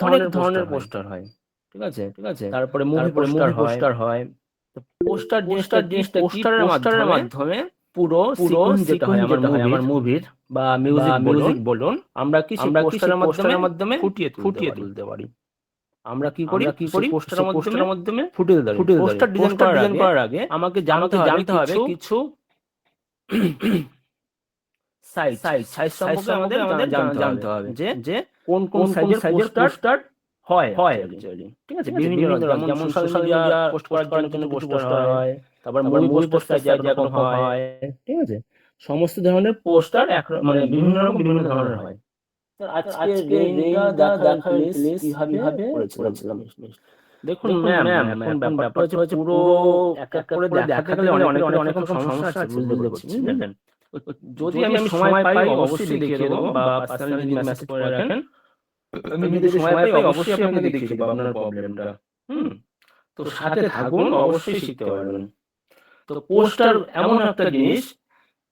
ধরনের পোস্টার হয়, ঠিক আছে। তারপরে মুভি পোস্টার হয়। তো পোস্টার জিনিসটা কি, পোস্টারের মাধ্যমে পুরো সিকোয়েন্স যেটা হয় আমার মুভির বা মিউজিক বলুন, আমরা কি সেই পোস্টারের মাধ্যমে ফুটিয়ে তুলতে পারি। আমরা কি করি, পোস্টারের মাধ্যমে ফুটিয়ে তুলতে পারি। পোস্টার ডিজাইন করার আগে আমাকে জানতে হবে কিছু সাইজ সম্পর্কে আমাদের জানতে হবে যে কোন সাইজের পোস্টার হয় অ্যাকচুয়ালি, ঠিক আছে। বিভিন্ন যেমন সোশ্যাল মিডিয়া পোস্ট করার জন্য কিছু পোস্টার হয়, তারপর মুভি পোস্টার যেরকম হয়, ঠিক আছে। সমস্ত ধরনের পোস্টার মানে বিভিন্ন ধরনের হয়। তো আজকে রেঞ্জটা দেখাবেন প্লিজ কিভাবে করেছিলাম। দেখুন ম্যাম, এখন ব্যাপারটা হচ্ছে পুরো এক এক করে দেখাতে গেলে অনেক রকম সমস্যা আছে, বুঝতে পারছি, বুঝলেন। যদি আমি সময় পাই অবশ্যই দেখিয়ে দেবো, বা পার্সোনালি যদি মেসেজ করে রাখেন, আমি যদি সময় পাই অবশ্যই আপনাকে দেখিয়ে দেবো আপনার প্রবলেমটা। হুম, তো সাথে থাকুন, অবশ্যই শিখতে পারবেন। তো পোস্টার এমন একটা জিনিস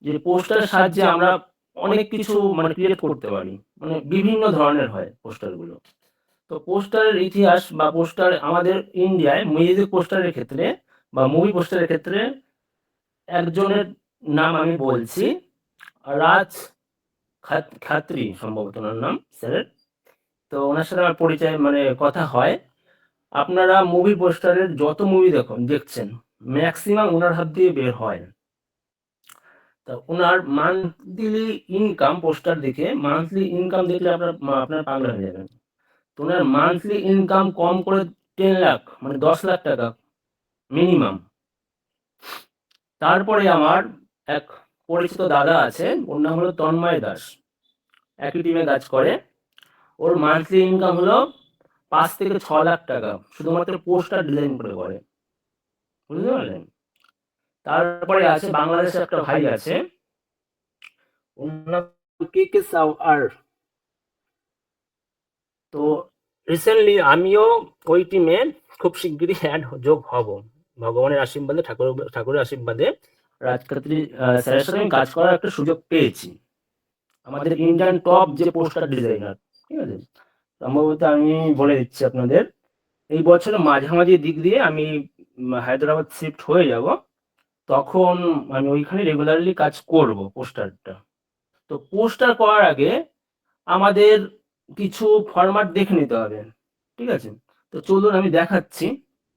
যে পোস্টারের সাহায্যে আমরা অনেক কিছু মানে ক্রিয়েট করতে পারি, মানে বিভিন্ন ধরনের হয় পোস্টারগুলো। তো পোস্টারের ইতিহাস বা পোস্টার আমাদের ইন্ডিয়ায় মিউজিক পোস্টারের ক্ষেত্রে বা মুভি পোস্টারের ক্ষেত্রে একজনের নাম আমি বলছি, রাজ খাত্রি সম্ভবত ওনার নাম স্যারের। তো ওনার সাথে আমার পরিচয় মানে কথা হয়। আপনারা মুভি পোস্টারের যত মুভি দেখছেন ম্যাক্সিমাম ওনার হাত দিয়ে বের হয়। তা ওনার মান্থলি ইনকাম পোস্টার দেখে, মান্থলি ইনকাম দেখলে আপনার পাগল হয়ে যাবেন। তো ওনার মান্থলি ইনকাম কম করে 10 লাখ মানে 10 লাখ টাকা মিনিমাম। তারপরে আমার এক পরিচিত দাদা আছে, ওর নাম হলো তন্ময় দাস, একই টিমে কাজ করে। ওর মান্থলি ইনকাম হলো 5 থেকে 6 লাখ টাকা শুধুমাত্র পোস্টার ডিজাইন করে, বুঝতে পারলেন। তারপরে আছে বাংলাদেশে একটা ভাই আছে, ওর নাম কে সাওয়ার। তো রিসেন্টলি আমিও ওই টিমে খুব শিগগিরই যোগ হব, ভগবানের আশীর্বাদে, ঠাকুরের আশীর্বাদে। রাজকাত্রী স্যারের সাথে আমি কাজ করার একটা সুযোগ পেয়েছি, আমাদের ইন্ডিয়ান টপ যে পোস্টার ডিজাইনার, ঠিক আছে। সম্ভবত আমি বলে দিচ্ছি আপনাদের, এই বছরের মাঝামাঝি দিক দিয়ে আমি হায়দ্রাবাদ শিফট হয়ে যাব, তখন আমি ওইখানে রেগুলারলি কাজ করব পোস্টারটা। তো পোস্টার করার আগে আমাদের কিছু ফরম্যাট দেখে নিতে হবে, ঠিক আছে। তো চলুন আমি দেখাচ্ছি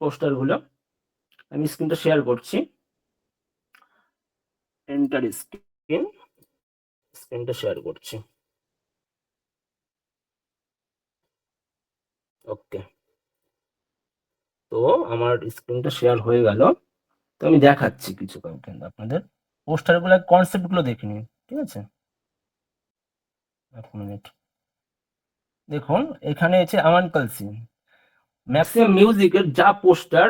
পোস্টারগুলো, আমি স্ক্রিনটা শেয়ার করছি, এন্টার স্ক্রিনটা শেয়ার করছি। ওকে, তো আমার স্ক্রিনটা শেয়ার হয়ে গেল। তো আমি দেখাচ্ছি কিছু কন্টেন্ট আপনাদের, পোস্টারগুলো কনসেপ্টগুলো দেখে নিন, ঠিক আছে। এক মিনিট, দেখুন এখানে আছে আমান কালসি। ম্যাক্সিমাম মিউজিকের যা পোস্টার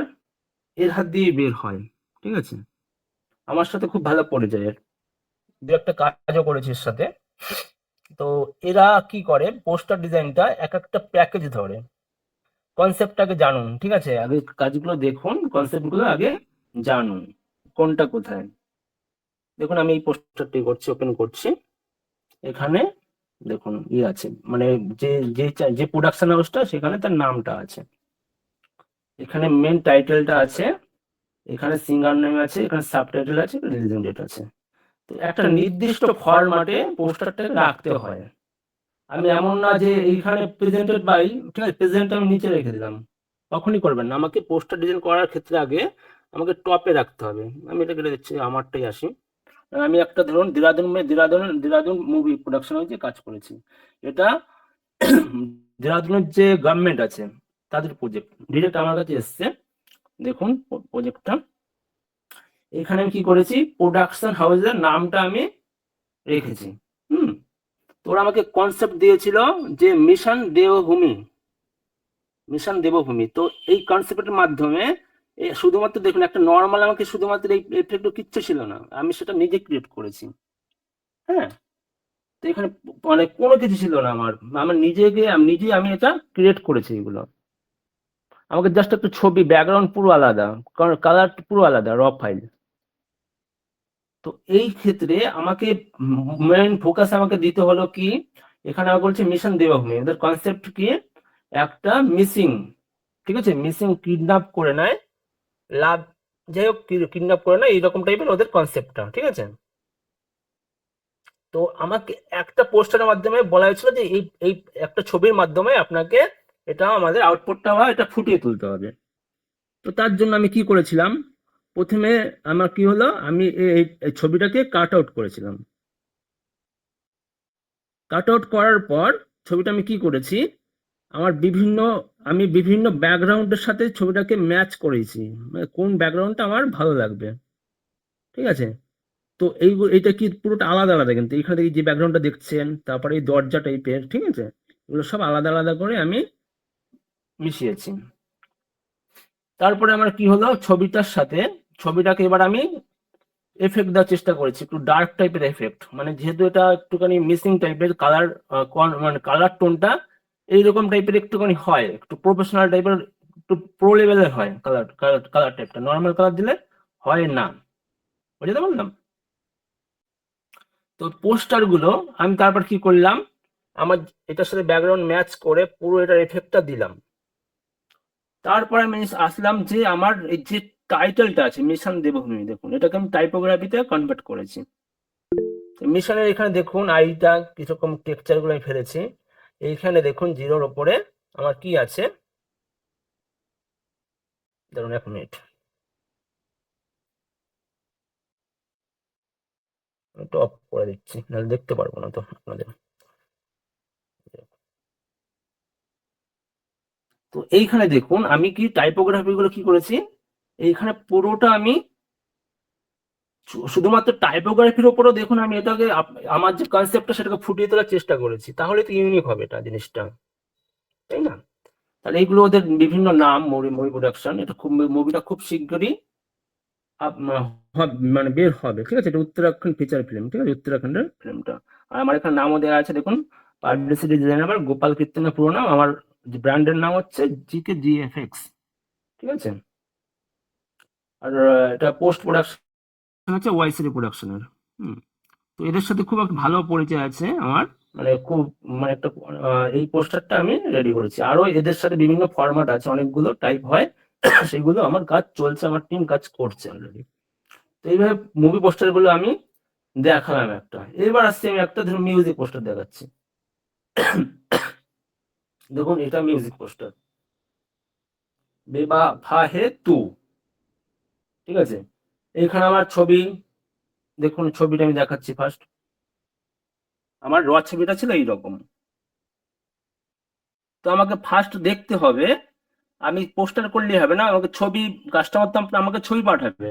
এর হাত দিয়ে বের হয়, ঠিক আছে। আমার সাথে খুব ভালো পরিচয়, এর দু একটা কাজও করেছে এর সাথে। তো এরা কি করে, পোস্টার ডিজাইনটা এক একটা প্যাকেজ ধরে। কনসেপ্টটাকে জানুন, ঠিক আছে, আগে কাজগুলো দেখুন, কনসেপ্টগুলো আগে জানুন কোনটা কোথায়। দেখুন আমি এই পোস্টারটি করছি, ওপেন করছি। এখানে দেখুন আছে, মানে যে যে যে প্রোডাকশন হাউসটা সেখানে তার নামটা আছে, এখানে মেন টাইটেলটা আছে, এখানে সিঙ্গার নেম আছে, এখানে সাবটাইটেল আছে, রিলিজিং ডেট আছে। তো একটা নির্দিষ্ট ফরম্যাটে পোস্টারটাকে রাখতে হয়। আমি এমন না যে এইখানে প্রেজেন্টেড বাই, ঠিক আছে, প্রেজেন্ট আমি নিচে রেখে দিলাম, তখনই করবেন না। আমাকে পোস্টার ডিজাইন করার ক্ষেত্রে আগে আমাকে টপে রাখতে হবে। আমি এটা কেটে দিচ্ছি, আমারটাই আসি। আমি একটা ধরুন দেরাদুন মুভি প্রোডাকশন হয়েছে কাজ করেছি, এটা দেরাদুনের যে গভর্নমেন্ট আছে তাদের প্রজেক্ট, ডিরেক্ট আমার কাছে এসছে। দেখুন প্রজেক্টটা, এখানে আমি কি করেছি, প্রোডাকশন হাউসের নামটা আমি রেখেছি। হুম, তো ওরা আমাকে কনসেপ্ট দিয়েছিল যে মিশন দেবভূমি। তো এই কনসেপ্টের মাধ্যমে শুধুমাত্র দেখুন একটা নর্মাল, আমাকে শুধুমাত্র এই এফেক্ট কিচ্ছু ছিল না, আমি সেটা নিজে ক্রিয়েট করেছি। হ্যাঁ, তো এখানে মানে কোনো কিছু ছিল না আমার, আমার নিজেই আমি এটা ক্রিয়েট করেছি। এগুলো আমাকে জাস্ট একটু ছবি, ব্যাকগ্রাউন্ড পুরো আলাদা, কারণ কালার পুরো আলাদা, র ফাইল। তো এই ক্ষেত্রে আমাকে মেইন ফোকাস আমাকে দিতে হলো কি, এখানে আমাকে বলছে মিশন দেবভূমি, ওদের কনসেপ্ট কি, একটা মিসিং, ঠিক আছে, মিসিং কিডন্যাপ করে নেয়, লাভ, যাই হোক কিডন্যাপ করে নেয়, এইরকম টাইপের ওদের কনসেপ্টটা, ঠিক আছে। তো আমাকে একটা পোস্টারের মাধ্যমে বলা হয়েছিল যে এই এই একটা ছবির মাধ্যমে আপনাকে এটা আমাদের আউটপুটটা বা এটা ফুটিয়ে তুলতে হবে। তো তার জন্য আমি কি করেছিলাম, প্রথমে আমার কি হলো, আমি এই ছবিটাকে কাট আউট করেছিলাম। কাট আউট করার পর ছবিটা আমি কি করেছি, আমার আমি বিভিন্ন ব্যাকগ্রাউন্ডের সাথে ছবিটাকে ম্যাচ করেছি, মানে কোন ব্যাকগ্রাউন্ডটা আমার ভালো লাগবে, ঠিক আছে। তো এইটা কি পুরোটা আলাদা আলাদা, কিন্তু এখানে যে ব্যাকগ্রাউন্ডটা দেখছেন, তারপরে এই দরজা টাইপের, ঠিক আছে, এগুলো সব আলাদা আলাদা করে আমি মিশিয়েছি। তারপরে আমার কি হলো, ছবিটাকে এবার আমি এফেক্ট দেওয়ার চেষ্টা করেছি, একটু ডার্ক টাইপের এফেক্ট, মানে যেহেতু এটা একটুখানি মিসিং টাইপের কালার, মানে কালার টোনটা এইরকম টাইপের একটুখানি হয়, একটু প্রফেশনাল টাইপের, একটু প্রো লেভেলের হয় কালার, কালার টাইপটা নর্মাল কালার দিলে হয় না, বুঝতে পারলাম। তো পোস্টার গুলো আমি তারপর কি করলাম, আমার এটার সাথে ব্যাকগ্রাউন্ড ম্যাচ করে পুরো এটার এফেক্টটা দিলাম। তারপরে আমি আসলাম যে আমার এই যে টাইটেলটা আছে মিশন দেবভূমি, দেখুন এটাকে আমি টাইপোগ্রাফিতে কনভার্ট করেছি। মিশনের এখানে দেখুন আইটা কিরকম টেক্সচার গুলো আমি ফেলেছি। এইখানে দেখুন জিরোর ওপরে আমার কি আছে, ধরুন 1 মিনিট একটু অফ করে দিচ্ছি, নাহলে দেখতে পারবো না তো আপনাদের। তো এইখানে দেখুন আমি কি টাইপোগ্রাফি গুলো কি করেছি, এইখানে পুরোটা আমি শুধুমাত্র টাইপোগ্রাফির উপরও দেখুন আমি এটাকে আমার যে কনসেপ্টটা সেটাকে ফুটিয়ে তোলার চেষ্টা করেছি, তাহলে তো ইউনিক হবে এটা জিনিসটা, তাই না। তাহলে এইগুলো ওদের বিভিন্ন নাম, মুভি প্রোডাকশন, এটা খুব, মুভিটা খুব শিগগিরই মানে বের হবে, ঠিক আছে। এটা উত্তরাখণ্ড ফিচার ফিল্ম, ঠিক আছে, উত্তরাখণ্ডের ফিল্মটা। আর আমার এখানে নামও দেওয়া আছে দেখুন, পাবলিসিটি ডিজাইনার আমার গোপাল কীর্তনের পুরো নাম, আমার ব্র্যান্ডের নাম হচ্ছে GK GFX, ঠিক আছে। আর এটা পোস্ট প্রোডাকশন হচ্ছে ওয়াইসিরি প্রোডাকশনের। হুম। তো এদের সাথে খুব একটা ভালো পরিচয় আছে আমার, মানে খুব, মানে একটা এই পোস্টারটা আমি রেডি করেছি। আরো এদের সাথে বিভিন্ন ফরম্যাট আছে, অনেকগুলো টাইপ হয়, সেগুলো আমার কাজ চলছে, আমার টিম কাজ করছে অলরেডি। তো এইভাবে মুভি পোস্টার গুলো আমি দেখালাম একটা। এবার আসছি আমি একটা, ধরুন মিউজিক পোস্টার দেখাচ্ছি। দেখুন এটা মিউজিক পোস্টার, বেবাফা হে তু, ঠিক আছে। এইখানে আমার ছবি, দেখুন ছবিটা আমি দেখাচ্ছি ফার্স্ট। আমার ছবিটা ছিল এইরকম। তো আমাকে ফার্স্ট দেখতে হবে, আমি পোস্টার করলেই হবে না, আমাকে ছবি, কাস্টমার তো আমাকে ছবি পাঠাবে,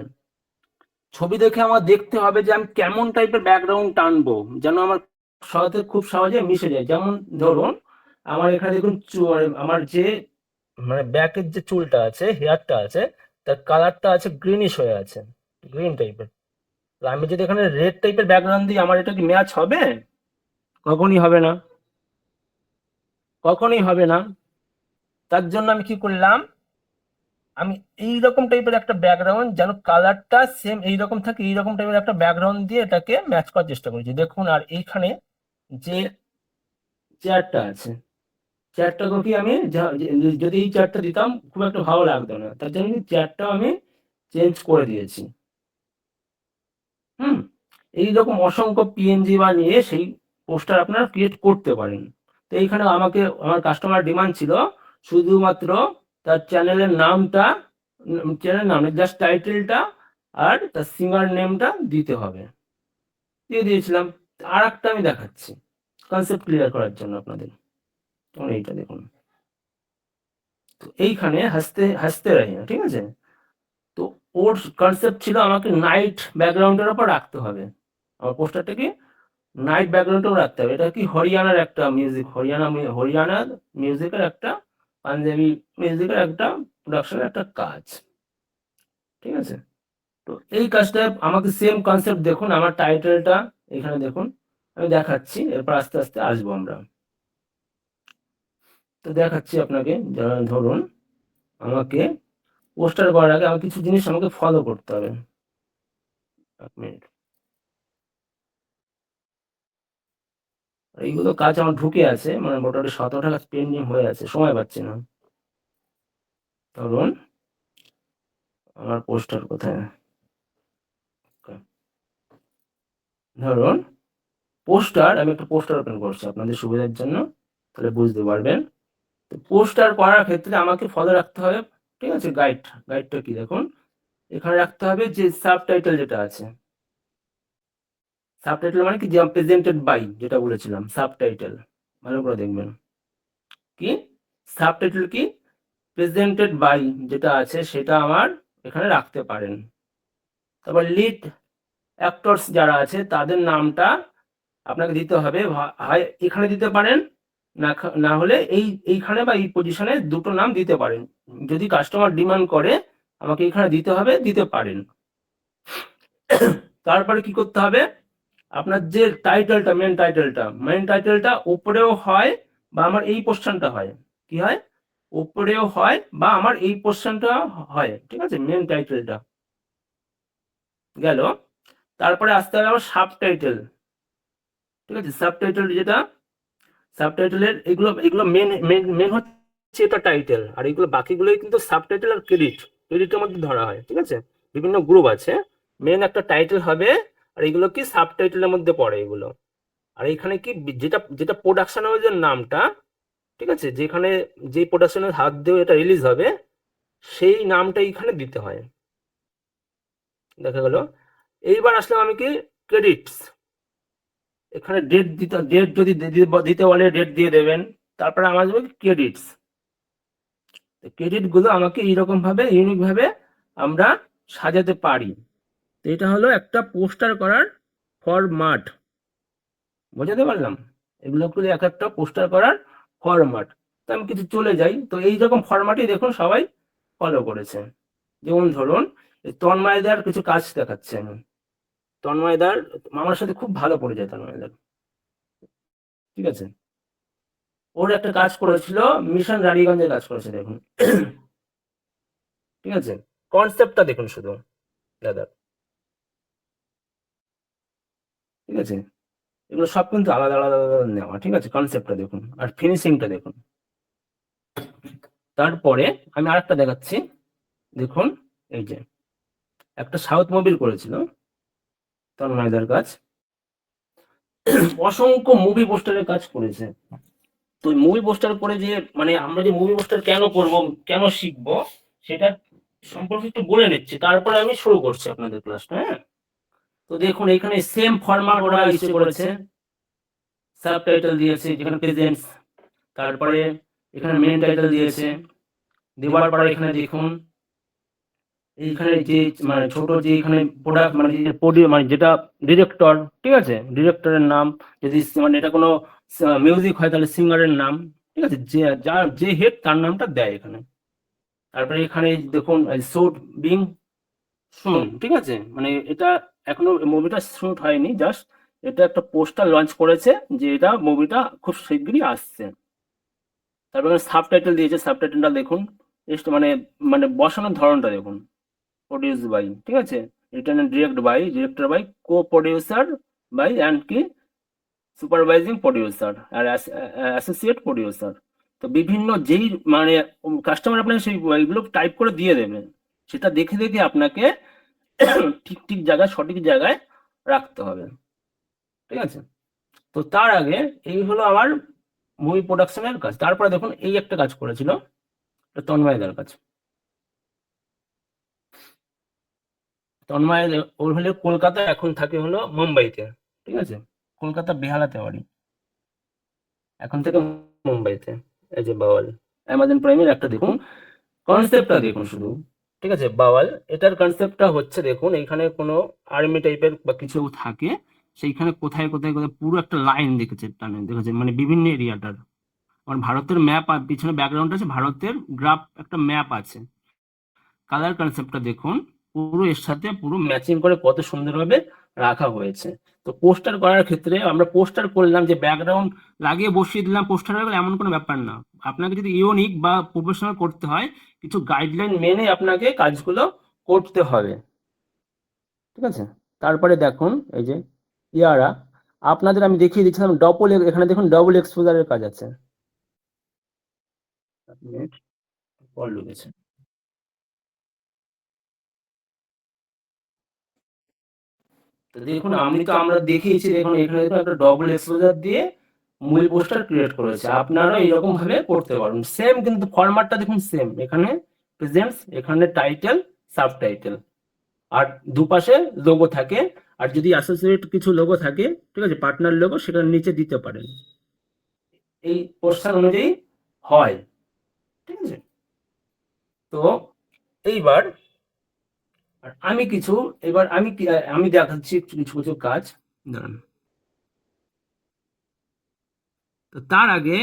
ছবি দেখে আমার দেখতে হবে যে আমি কেমন টাইপের ব্যাকগ্রাউন্ড টানবো, যেন আমার সাথে খুব সহজে মিশে যায়। যেমন ধরুন আমার এখানে দেখুন আমার যে, মানে ব্যাকের যে চুলটা আছে, হেয়ারটা আছে, তার কালারটা আছে গ্রিনিশ হয়ে আছে, গ্রিন টাইপের। আমি যদি এখানে রেড টাইপের ব্যাকগ্রাউন্ড দিই, আমার এটা কি ম্যাচ হবে? কখনই হবে না, কখনই হবে না। তার জন্য আমি কি করলাম, আমি এইরকম টাইপের একটা ব্যাকগ্রাউন্ড, যেন কালারটা সেম এইরকম থাকে, এইরকম টাইপের একটা ব্যাকগ্রাউন্ড দিয়ে এটাকে ম্যাচ করার চেষ্টা করেছি, দেখুন। আর এইখানে যে চেয়ারটা আছে, চেয়ারটাকে কি আমি যদি এই চেয়ারটা দিতাম খুব একটা ভালো লাগতো না, তার জন্য চেয়ারটাও আমি চেঞ্জ করে দিয়েছি। হুম। এইরকম অসংখ্য পিএনজি বানিয়ে সেই পোস্টার আপনারা ক্রিয়েট করতে পারেন। তো এইখানে আমাকে, আমার কাস্টমার ডিমান্ড ছিল শুধুমাত্র তার চ্যানেলের নামটা, চ্যানেল নাম জাস্ট টাইটেলটা আর তার সিঙ্গার নেমটা দিতে হবে, দিয়ে দিয়েছিলাম। আর একটা আমি দেখাচ্ছি কনসেপ্ট ক্লিয়ার করার জন্য আপনাদের, যেমন এইটা দেখুন। তো এইখানে হাসতে হাসতে রাহি না, ঠিক আছে। তো ওর কনসেপ্ট ছিল আমাকে নাইট ব্যাকগ্রাউন্ডের উপর রাখতে হবে, আমার পোস্টারটাকে নাইট ব্যাকগ্রাউন্ডেও রাখতে হবে। এটা কি হরিয়ানার একটা মিউজিক, হরিয়ানার মিউজিকের একটা, পাঞ্জাবি মিউজিকের একটা প্রোডাকশনের একটা কাজ, ঠিক আছে। তো এই কাজটা আমাকে সেম কনসেপ্ট দেখুন, আমার টাইটেলটা এখানে দেখুন, আমি দেখাচ্ছি, এরপর আস্তে আস্তে আসবো আমরা। তো দেখাচ্ছি আপনাকে, ধরুন আমাকে পোস্টার করার আগে আমার কিছু জিনিস আমাকে ফলো করতে হবে। 1 মিনিট। এইগুলো কাজ আমার ঢুকে আছে, মানে মোটামুটি 17টা কাজ পেন্ডিং হয়ে আছে, সময় পাচ্ছি না। ধরুন আমার পোস্টার কোথায়, ধরুন পোস্টার, আমি একটা পোস্টার ওপেন করছি আপনাদের সুবিধার জন্য, তাহলে বুঝতে পারবেন। তো পোস্টার করার ক্ষেত্রে আমাকে ফলো রাখতে হবে, ঠিক আছে, গাইডটা কি দেখুন, এখানে রাখতে হবে যে সাবটাইটেল যেটা আছে, সাবটাইটেল মানে কি, যে প্রেজেন্টেড বাই যেটা বলেছিলাম, সাবটাইটেল ভালো করে দেখবেন, কি সাবটাইটেল কি প্রেজেন্টেড বাই যেটা আছে সেটা আমার এখানে রাখতে পারেন। তারপর লিড অ্যাক্টরস যারা আছে তাদের নামটা আপনাকে দিতে হবে, হয় এখানে দিতে পারেন, না হলে এইখানে বা এই পজিশনে দুটো নাম দিতে পারেন, যদি কাস্টমার ডিমান্ড করে আমাকে এখানে দিতে হবে, দিতে পারেন। তারপরে কি করতে হবে, আপনার যে টাইটেলটা, মেন টাইটেলটা উপরেও হয় বা আমার এই পোর্শনটা হয়, কি হয়, উপরেও হয় বা আমার এই পোর্শনটা হয়, ঠিক আছে, মেন টাইটেলটা গেল। তারপরে আসতে হবে আমার সাবটাইটেল, ঠিক আছে, সাবটাইটেল যেটা, সাবটাইটেলের এগুলো এগুলো মেন মেন মেন হচ্ছে এটা টাইটেল, আর এগুলো বাকিগুলোই কিন্তু সাবটাইটেল আর ক্রেডিটের মধ্যে ধরা হয়, ঠিক আছে, বিভিন্ন গ্রুপ আছে, মেন একটা টাইটেল হবে, আর এগুলো কি সাবটাইটেলের মধ্যে পড়ে এগুলো। আর এখানে কি যেটা যেটা প্রোডাকশন হাউসের নামটা, ঠিক আছে, যেখানে যে প্রোডাকশনের হাত দিয়ে এটা রিলিজ হবে সেই নামটা এখানে দিতে হয়, দেখা গেল। এইবার আসলাম আমি কি ক্রেডিটস, এখানে ডেট যদি দিতে বলে ডেট দিয়ে দেবেন, তারপরে আমার যাবে ক্রেডিটস, ক্রেডিট গুলো আমাকে এইরকম ভাবে ইউনিক ভাবে আমরা সাজাতে পারি। তো এটা হলো একটা পোস্টার করার ফরম্যাট, বোঝাতে পারলাম, এগুলো করে এক একটা পোস্টার করার ফরম্যাট। তো আমি কিছু চলে যাই, তো এইরকম ফরম্যাটই দেখুন সবাই ফলো করেছে। যেমন ধরুন তন্ময়দার কিছু কাজ দেখাচ্ছে আমি, তন্ময়দার আমার সাথে খুব ভালো পরিচয় তন্ময়দার, ঠিক আছে, ওর একটা কাজ করেছিল, মিশন রানীগঞ্জে কাজ করেছে দেখুন, ঠিক আছে, কনসেপ্টটা দেখুন শুধু দাদা, ঠিক আছে, এগুলো সব কিন্তু আলাদা আলাদা আলাদা নেওয়া, ঠিক আছে, কনসেপ্টটা দেখুন আর ফিনিশিংটা দেখুন। তারপরে আমি আরেকটা দেখাচ্ছি, দেখুন এই যে একটা সাউথ মুভির করেছিল তন্ময়দার কাজ, অসংখ্য মুভি পোস্টারের কাজ করেছে। তো মুভি পোস্টার করে যে, মানে আমরা যে মুভি পোস্টার কেন করব, কেন শিখবো, সেটা সম্পর্কে একটু বলে নিচ্ছি, তারপরে আমি শুরু করছি আপনাদের ক্লাসটা, হ্যাঁ। তো দেখুন এখানে সেম ফরম্যাট ওরা ইউজ করেছে, সাবটাইটেল দিয়েছে যেখানে প্রেজেন্টস, তারপরে এখানে মেন টাইটেল দিয়েছে, দেওয়ার পরে এখানে দেখুন এইখানে যে মানে ছোট যে এখানে প্রোডাক্ট মানে মানে যেটা ডিরেক্টর, ঠিক আছে, ডিরেক্টরের নাম, যদি মানে এটা কোনো মিউজিক হয় তাহলে সিঙ্গারের নাম, ঠিক আছে, যে যার যে হেড তার নামটা দেয় এখানে। তারপরে এখানে দেখুন শুট বিং শুন, ঠিক আছে, মানে এটা এখনো মুভিটা শুট হয়নি, জাস্ট এটা একটা পোস্টার লঞ্চ করেছে যে এটা মুভিটা খুব শীঘ্রই আসছে। তারপরে সাবটাইটেল দিয়েছে, সাবটাইটেলটা দেখুন, মানে মানে বসানোর ধরনটা দেখুন, প্রডিউস বাই, ঠিক আছে, written and director by, co producer by and কি সুপারভাইজিং প্রডিউসার আর অ্যাসোসিয়েট প্রডিউসার। তো বিভিন্ন যেই মানে কাস্টমার আপনাকে সেই এইগুলো টাইপ করে দিয়ে দেবে, সেটা দেখে দেখে আপনাকে ঠিক ঠিক জায়গায় সঠিক জায়গায় রাখতে হবে, ঠিক আছে। তো তার আগে এই হলো আমার মুভি প্রোডাকশনের কাজ। তারপরে দেখুন এই একটা কাজ করেছিল, তন্ময়দার কাজ, তন্ময় ওর হলে কলকাতা, এখন থাকে হলো মুম্বাইতে, ঠিক আছে, কলকাতা বেহালাতে বাড়ি, এখন থেকে মুম্বাইতে। এই যে বাওয়াল, অ্যামাজন প্রাইমের একটা দেখুন, কনসেপ্টটা দেখুন শুধু, ঠিক আছে, বাওয়াল, এটার কনসেপ্টটা হচ্ছে দেখুন এখানে কোনো আর্মি টাইপের বা কিছু থাকে, সেইখানে কোথায় কোথায় কোথায় পুরো একটা লাইন দেখেছে টানে দেখেছে, মানে বিভিন্ন এরিয়াটার, আমার ভারতের ম্যাপ আর পিছনে ব্যাকগ্রাউন্ড আছে, ভারতের গ্রাফ একটা ম্যাপ আছে, কালার কনসেপ্টটা দেখুন পুরো এর সাথে পুরো ম্যাচিং করে কত সুন্দরভাবে রাখা হয়েছে। তো পোস্টার করার ক্ষেত্রে আমরা পোস্টার করলাম যে ব্যাকগ্রাউন্ড লাগিয়ে বসিয়ে দিলাম পোস্টার হয়ে গেল, এমন কোনো ব্যাপার না, আপনাকে যদি ইউনিক বা প্রফেশনাল করতে হয় কিছু গাইডলাইন মেনে আপনাকে কাজগুলো করতে হবে, ঠিক আছে। তারপরে দেখুন এই যে ইয়ারা আপনাদের আমি দেখিয়ে দিচ্ছিলাম ডবল, এখানে দেখুন ডবল এক্সপোজারের কাজ আছে। দেখুন আমরা দেখিয়েছি, দেখুন এখানে দেখুন একটা ডবল এক্সপোজার দিয়ে মূল পোস্টার ক্রিয়েট করেছে। আপনারা এরকম ভাবে করতে পারেন, সেম কিন্তু ফরম্যাটটা দেখুন সেম, এখানে প্রেজেন্টস, এখানে টাইটেল, সাবটাইটেল, আর দুপাশে লোগো থাকে। আর যদি অ্যাসোসিয়েট কিছু লোগো থাকে, ঠিক আছে, পার্টনার লোগো, সেটা নিচে দিতে পারেন, এই পোস্টার অনুযায়ী হয়, ঠিক আছে। তো এইবার আমি দেখাচ্ছি কিছু কিছু কাজ। দাঁড়ান, তো তার আগে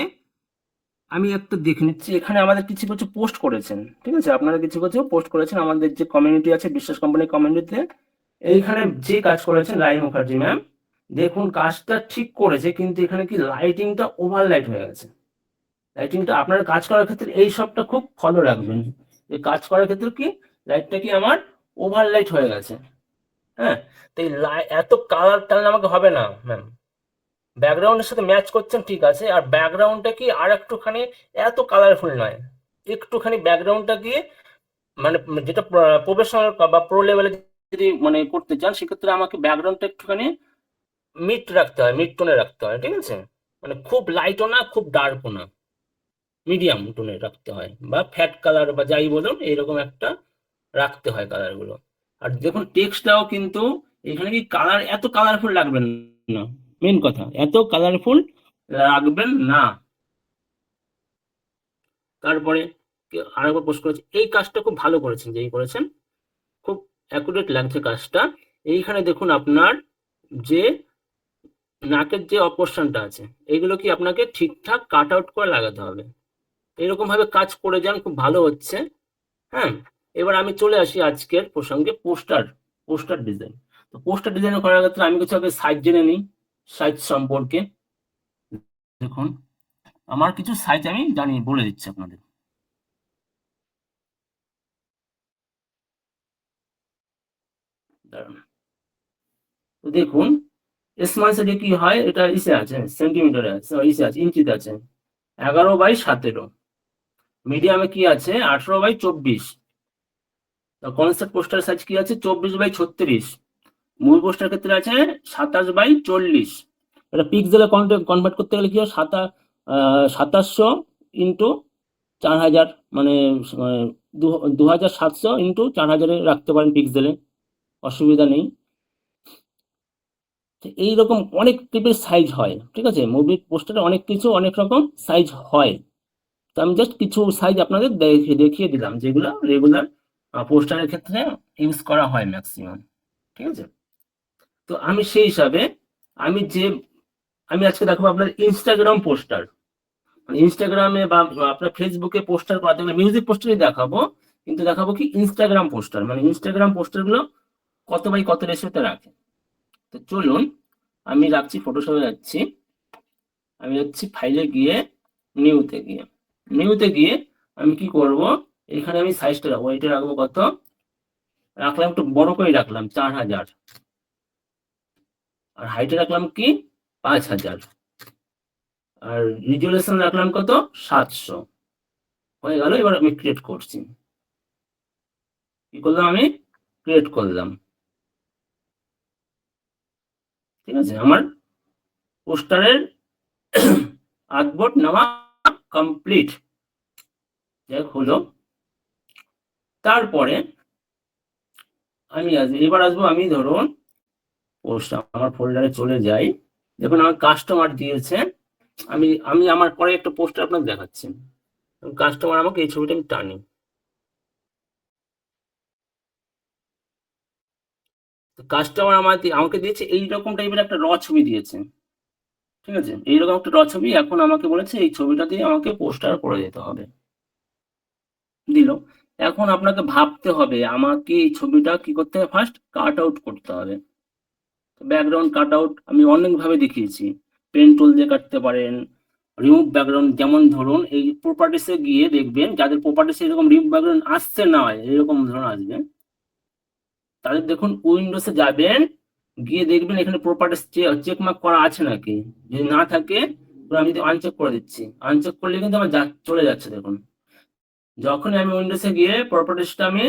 আমি একটু দেখে নিচ্ছি, এখানে আমাদের কিছু কিছু পোস্ট করেছেন, ঠিক আছে, আপনারা কিছু কিছু পোস্ট করেছেন আমাদের যে কমিউনিটি আছে, বিশ্বাস কোম্পানির কমিউনিটিতে। এইখানে যে কাজ করেছেন রাই মুখার্জি ম্যাম, দেখুন কাজটা ঠিক করেছে, কিন্তু এখানে কি লাইটিংটা ওভারলাইট হয়ে গেছে। লাইটিংটা আপনার কাজ করার ক্ষেত্রে এই সবটা খুব ফলো রাখবেন, যে কাজ করার ক্ষেত্রে কি লাইটটা কি আমার ওভারলাইট হয়ে গেছে। হ্যাঁ, তো এই এত কালার টাললে আমাকে হবে না ম্যাম। ব্যাকগ্রাউন্ডের সাথে ম্যাচ করছেন ঠিক আছে, আর ব্যাকগ্রাউন্ডটা কি আর একটুখানি এত কালারফুল নয়, একটুখানি ব্যাকগ্রাউন্ডটা কি মানে যেটা প্রফেশনাল বা প্রো লেভেলে যদি মানে করতে চান, সেক্ষেত্রে আমাকে ব্যাকগ্রাউন্ডটা একটুখানি মিড রাখতে হয়, মিড টোনে রাখতে হয়, ঠিক আছে, মানে খুব লাইটও না খুব ডার্কও না, মিডিয়াম টোনে রাখতে হয়, বা ফ্যাট কালার বা যাই বলুন এইরকম একটা রাখতে হয় কালারগুলো। আর দেখুন টেক্সটটাও কিন্তু এখানে কি কালার এত কালারফুল রাখবেন না, মেন কথা এত কালারফুল রাখবেন না। তারপরে আরেকবার পোস্ট করেছে, এই কাজটা খুব ভালো করেছেন, যেই করেছেন খুব অ্যাকুরেট লাগছে কাজটা। এইখানে দেখুন আপনার যে নাকের যে অপশনটা আছে, এইগুলো কি আপনাকে ঠিকঠাক কাট আউট করে লাগাতে হবে, এরকম ভাবে কাজ করে যান, খুব ভালো হচ্ছে। হ্যাঁ, এবার আমি চলে আসি আজকের প্রসঙ্গে, পোস্টার, পোস্টার ডিজাইন। তো পোস্টার ডিজাইন করার ক্ষেত্রে আমি কিছু আগে সাইজ জেনে নিই, সাইজ সম্পর্কে। দেখুন আমার কিছু সাইজ আমি জানি, বলে দিচ্ছি আপনাদের। দাঁড়ান। তো দেখুন স্মল সাইজে কি হয়, এটা ইসে আছে সেন্টিমিটারে আছে, ইসে আছে ইঞ্চিতে আছে 11/17। মিডিয়ামে কি আছে 18/24। কনসেপ্ট পোস্টার সাইজ কি আছে 24/36। মূল পোস্টার ক্ষেত্রে আছে 27/40। এটা পিক্সেলে কনভার্ট করতে গেলে কি হয় 2700 ইন্টু 4000, মানে 2700 ইন্টু 4000 রাখতে পারেন পিক্সেলে, অসুবিধা নেই। এইরকম অনেক টাইপের সাইজ হয়, ঠিক আছে, মুভি পোস্টারে অনেক কিছু অনেক রকম সাইজ হয়। তো আমি জাস্ট কিছু সাইজ আপনাদের দেখিয়ে দিলাম, যেগুলো রেগুলার পোস্টারের ক্ষেত্রে ইউজ করা হয় ম্যাক্সিমাম, ঠিক আছে। তো আমি সেই হিসাবে আমি যে আমি আজকে দেখাবো আপনার ইনস্টাগ্রাম পোস্টার, ইনস্টাগ্রামে বা আপনার ফেসবুকে পোস্টার করাতে গেলে মিউজিক পোস্টারই দেখাবো, কিন্তু দেখাবো কি ইনস্টাগ্রাম পোস্টার, মানে ইনস্টাগ্রাম পোস্টার গুলো কত বাই কত রেশিওতে রাখে। তো চলুন আমি রাখছি, ফটোশপে যাচ্ছি, আমি যাচ্ছি ফাইলে গিয়ে, নিউতে গিয়ে আমি কি করব, এখানে আমি সাইজটা রাখবো, এটা রাখবো কত, রাখলাম একটু বড় করে রাখলাম 4000, আর হাইটে রাখলাম কি 5000, আর রিজলিউশন রাখলাম কত 700। হয়ে গেল, এবার আমি ক্রিয়েট করছি, কি করলাম আমি ক্রিয়েট করলাম, ঠিক আছে, আমার পোস্টারের আর্টবোর্ড নেওয়া কমপ্লিট, যাই হলো। তারপরে এবার আসবো আমি, ধরুন পোস্ট আমার ফোল্ডারে চলে যাই, দেখুন আমার কাস্টমার দিয়েছে, আমি আমি আমার পরে একটা পোস্টার আপনাকে দেখাচ্ছি। কাস্টমার আমাকে এই ছবিটা আমি টানি, কাস্টমার আমাকে দিয়েছে এইরকম টাইপের একটা র ছবি দিয়েছে, ঠিক আছে, এইরকম একটা র ছবি, এখন আমাকে বলেছে এই ছবিটা দিয়ে আমাকে পোস্টার করে দিতে হবে, দিল। এখন আপনাকে ভাবতে হবে আমাকে এই ছবিটা কি করতে হবে, ফার্স্ট কাট আউট করতে হবে। ব্যাকগ্রাউন্ড কাট আউট আমি অনেক ভাবে দেখিয়েছি, পেন টুল দিয়ে কাটতে পারেন, রিমুভ ব্যাকগ্রাউন্ড, যেমন ধরুন এই প্রপার্টিসে গিয়ে দেখবেন যাদের প্রপার্টিসে এরকম রিমুভ ব্যাকগ্রাউন্ড আসছে না হয়, এরকম ধরুন আসবে, তাদের দেখুন উইন্ডোজে যাবেন, গিয়ে দেখবেন এখানে প্রপার্টিস চেক মার্ক করা আছে নাকি। যদি না থাকে আমি যদি আনচেক করে দিচ্ছি, আনচেক করলে কিন্তু আমার চলে যাচ্ছে। দেখুন যখন আমি উইন্ডোজে গিয়ে প্রপার্টিসটা আমি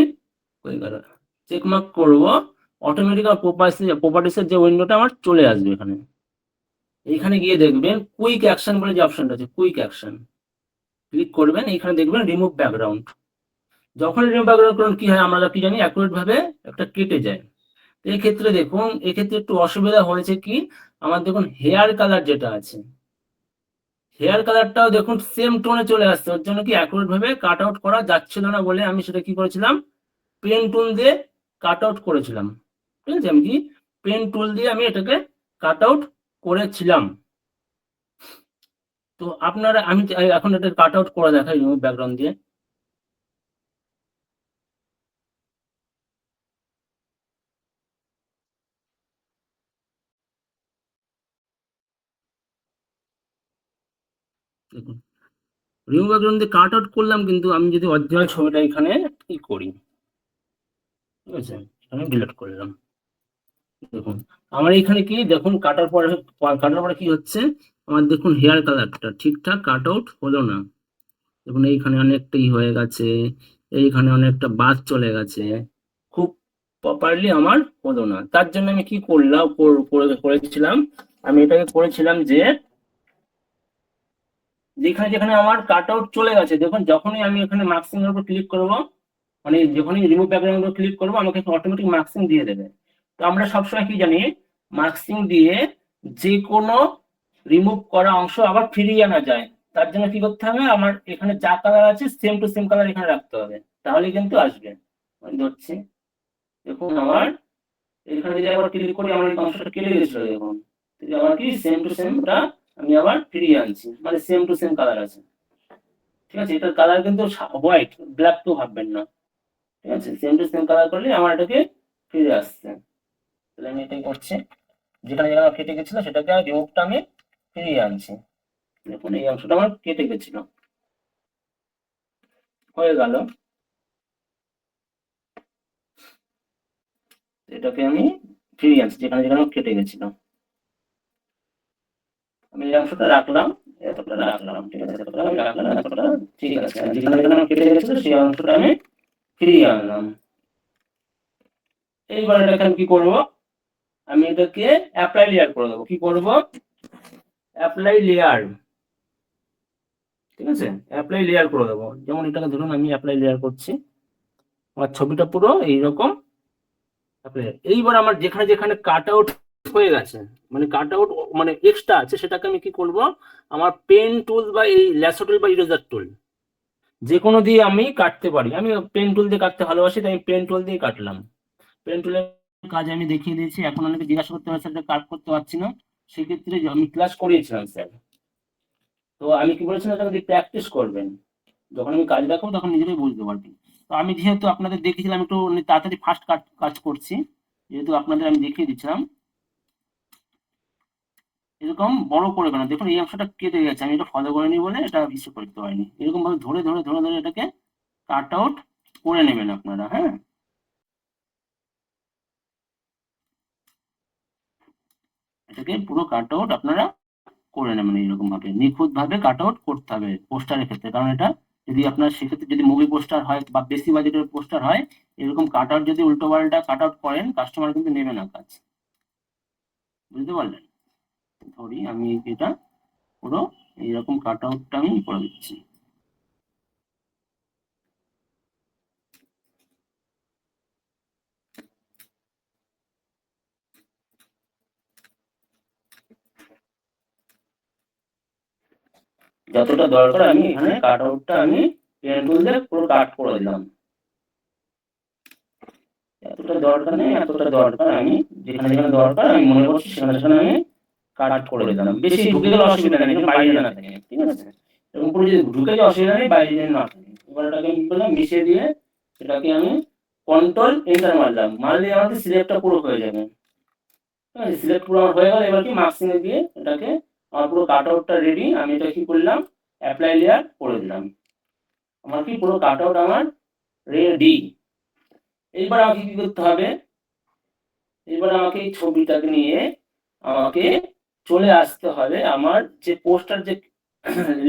চেক মার্ক করবো, অটোমেটিক প্রপার্টিসের যে উইন্ডোটা আমার চলে আসবে এখানে। এখানে গিয়ে দেখবেন কুইক অ্যাকশন বলে যে অপশনটা আছে, কুইক অ্যাকশন ক্লিক করবেন। এখানে দেখবেন রিমুভ ব্যাকগ্রাউন্ড। যখন রিমুভ ব্যাকগ্রাউন্ড করুন কি হয়, আমরা কি জানি অ্যাকুরেট ভাবে একটা কেটে যায়। এই ক্ষেত্রে দেখুন, এক্ষেত্রে একটু অসুবিধা হয়েছে কি, আমার দেখুন হেয়ার কালার যেটা আছে, হেয়ার কালারটাও দেখুন সেম টোনে চলে আসছে। ওর জন্য কি অ্যাকুরেট ভাবে কাট আউট করা যাচ্ছিল না বলে আমি সেটা কি করেছিলাম, পেন টুল দিয়ে কাট আউট করেছিলাম। ঠিক আছে, আমি কি পেন টুল দিয়ে আমি এটাকে কাট আউট করেছিলাম। তো আপনারা, আমি এখন এটা কাট আউট করে দেখাই রিমুভ ব্যাকগ্রাউন্ড দিয়ে। দেখুন রিমুভ ব্যাকগ্রাউন্ড দিয়ে কাট আউট করলাম, কিন্তু আমি যদি অরিজিনাল ছবিটা এখানে কি করি, ঠিক আছে, আমি ডিলিট করলাম। দেখুন আমার এখানে কি, দেখুন কাটার পরে কি হচ্ছে, আমার দেখুন হেয়ার কালারটা ঠিকঠাক কাট আউট হলো না। দেখুন এইখানে অনেকটা হয়ে গেছে, এইখানে অনেকটা বাদ চলে গেছে, খুব প্রপারলি আমার হলো না। তার জন্য আমি কি করলাম, করেছিলাম, আমি এটাকে করেছিলাম যে যেখানে যেখানে আমার কাট আউট চলে গেছে, দেখুন যখনই আমি এখানে মার্কসিং এর উপর ক্লিক করবো, মানে যখনই রিমুভ ব্যাকগ্রাউন্ড উপর ক্লিক করবো, আমাকে অটোমেটিক মার্কসিং দিয়ে দেবে। তো আমরা সবসময় কি জানি, মার্কসিং দিয়ে যে কোনো রিমুভ করা অংশ আবার ফিরিয়ে আনা যায়। তার জন্য কি করতে হবে, আমার এখানে যা কালার আছে সেম টু সেম কালার এখানে রাখতে হবে, তাহলে কিন্তু আসবে। আমি ধরছি, দেখুন আমার এখানে যদি আবার ক্লিক করি, আমার এই অংশটা কেটে গেছিল। দেখুন আমার কি সেম টু সেমটা আমি আবার ফিরিয়ে আনছি, মানে সেম টু সেম কালার আছে। ঠিক আছে, এটার কালার কিন্তু হোয়াইট, ব্ল্যাক তো ভাববেন না। ঠিক আছে, সেম টু সেম কালার করলে আমার এটাকে ফিরে আসছে। তাহলে আমি এটাই করছি, যেখানে যেখানে কেটে গেছিল সেটাকে রিমুভটা আমি ফিরিয়ে আনছি। দেখুন এই অংশটা আমার কেটে গেছিল, হয়ে গেল। এটাকে আমি ফিরিয়ে আনছি যেখানে যেখানে কেটে গেছিল। আমি এই অংশটা রাখলাম, এতটা রাখলাম, ঠিক আছে, এতটা আমি রাখলাম, এতটা ঠিক আছে। যেখানে যেখানে কেটে গেছিল সেই অংশটা আমি ফিরিয়ে আনলাম। এইবার এটাকে আমি কি করব, আমি এটাকে অ্যাপ্লাই লেয়ার করে দেবো। কি করব, অ্যাপ্লাই লেয়ার। ঠিক আছে, অ্যাপ্লাই লেয়ার করে দেবো। যেমন এটাকে ধরুন আমি অ্যাপ্লাই লেয়ার করছি, আমার ছবিটা পুরো এইরকম। এইবার আমার যেখানে যেখানে কাট আউট হয়ে গেছে, মানে কাট আউট মানে এক্সট্রা আছে, সেটাকে আমি কি করব, আমার পেন টুল বা এই ল্যাসো টুল বা ইরেজার টুল যে কোনো দিয়ে আমি কাটতে পারি। আমি পেন টুল দিয়ে কাটতে ভালোবাসি, তাই আমি পেন টুল দিয়ে কাটলাম। পেন টুলের কাজ আমি দেখিয়ে দিয়েছি। এখন অনেকে জিজ্ঞাসা করতে পারছে যে কাট করতে পারছি না, সেক্ষেত্রে আমি ক্লাস করিয়েছিলাম স্যার। তো আমি কি বলেছিলাম, এটা যদি প্র্যাকটিস করবেন, যখন আমি কাজ দেখাবো তখন নিজেরাই বুঝতে পারবেন। তো আমি যেহেতু আপনাদের দেখিয়েছিলাম, একটু তাড়াতাড়ি ফাস্ট কাজ করছি, যেহেতু আপনাদের আমি দেখিয়ে দিচ্ছিলাম। এরকম বড় করবে না, দেখুন এই অংশটা কেটে গেছে, আমি এটা ফলো করিনি বলে এটা ইস্যু করতে পারিনি। এরকম ভাবে ধরে ধরে ধরে ধরে এটাকে কাট আউট করে নেবেন আপনারা। হ্যাঁ, এটাকে পুরো কাট আউট আপনারা করে নেবেন। এইরকম ভাবে নিখুঁত ভাবে কাট আউট করতে হবে পোস্টারের ক্ষেত্রে, কারণ এটা যদি আপনার সেক্ষেত্রে যদি মুভি পোস্টার হয় বা বেশি বাজেটের পোস্টার হয়, এরকম কাট আউট যদি উল্টো পাল্টা কাট আউট করেন, কাস্টমার কিন্তু নেবে না কাজ। বুঝতে পারলেন? ধরি আমি এটা পুরো এইরকম কাট আউটটা আমি করে দিচ্ছি। যতটা দরকার আমি এখানে কাট আউটটা আমি পেন টুল দিয়ে পুরো কাট করে দিলাম। এতটা দরকার নেই, এতটা দরকার আমি যেখানে যেখানে দরকার আমি মনে করছি সেখানে সেখানে আমি কাট করে দিলাম। বেশি ঢুকে গেলে অসুবিধা নেই, যেন বাইরে না থাকে। ঠিক আছে, এবং পুরো যদি ঢুকে যায় অসুবিধা নেই, বাইরে যেন না থাকে। এবার এটাকে কি করলাম, মিশিয়ে দিয়ে এটাকে আমি কন্ট্রোল এন্টার মারলাম, মারলে আমাদের সিলেক্টটা পুরো হয়ে যাবে। ঠিক আছে, সিলেক্ট পুরো আমার হয়ে গেল। এবার কি মার্কসিং এ দিয়ে এটাকে আমার পুরো কাট আউটটা রেডি। আমি এটা কি করলাম, অ্যাপ্লাই লেয়ার করে দিলাম। আমার কি পুরো কাট আউট আমার রেডি। এইবার আমাকে কি করতে হবে, এবার আমাকে এই ছবিটাকে নিয়ে আমাকে চলে আসতে হবে আমার যে পোস্টার যে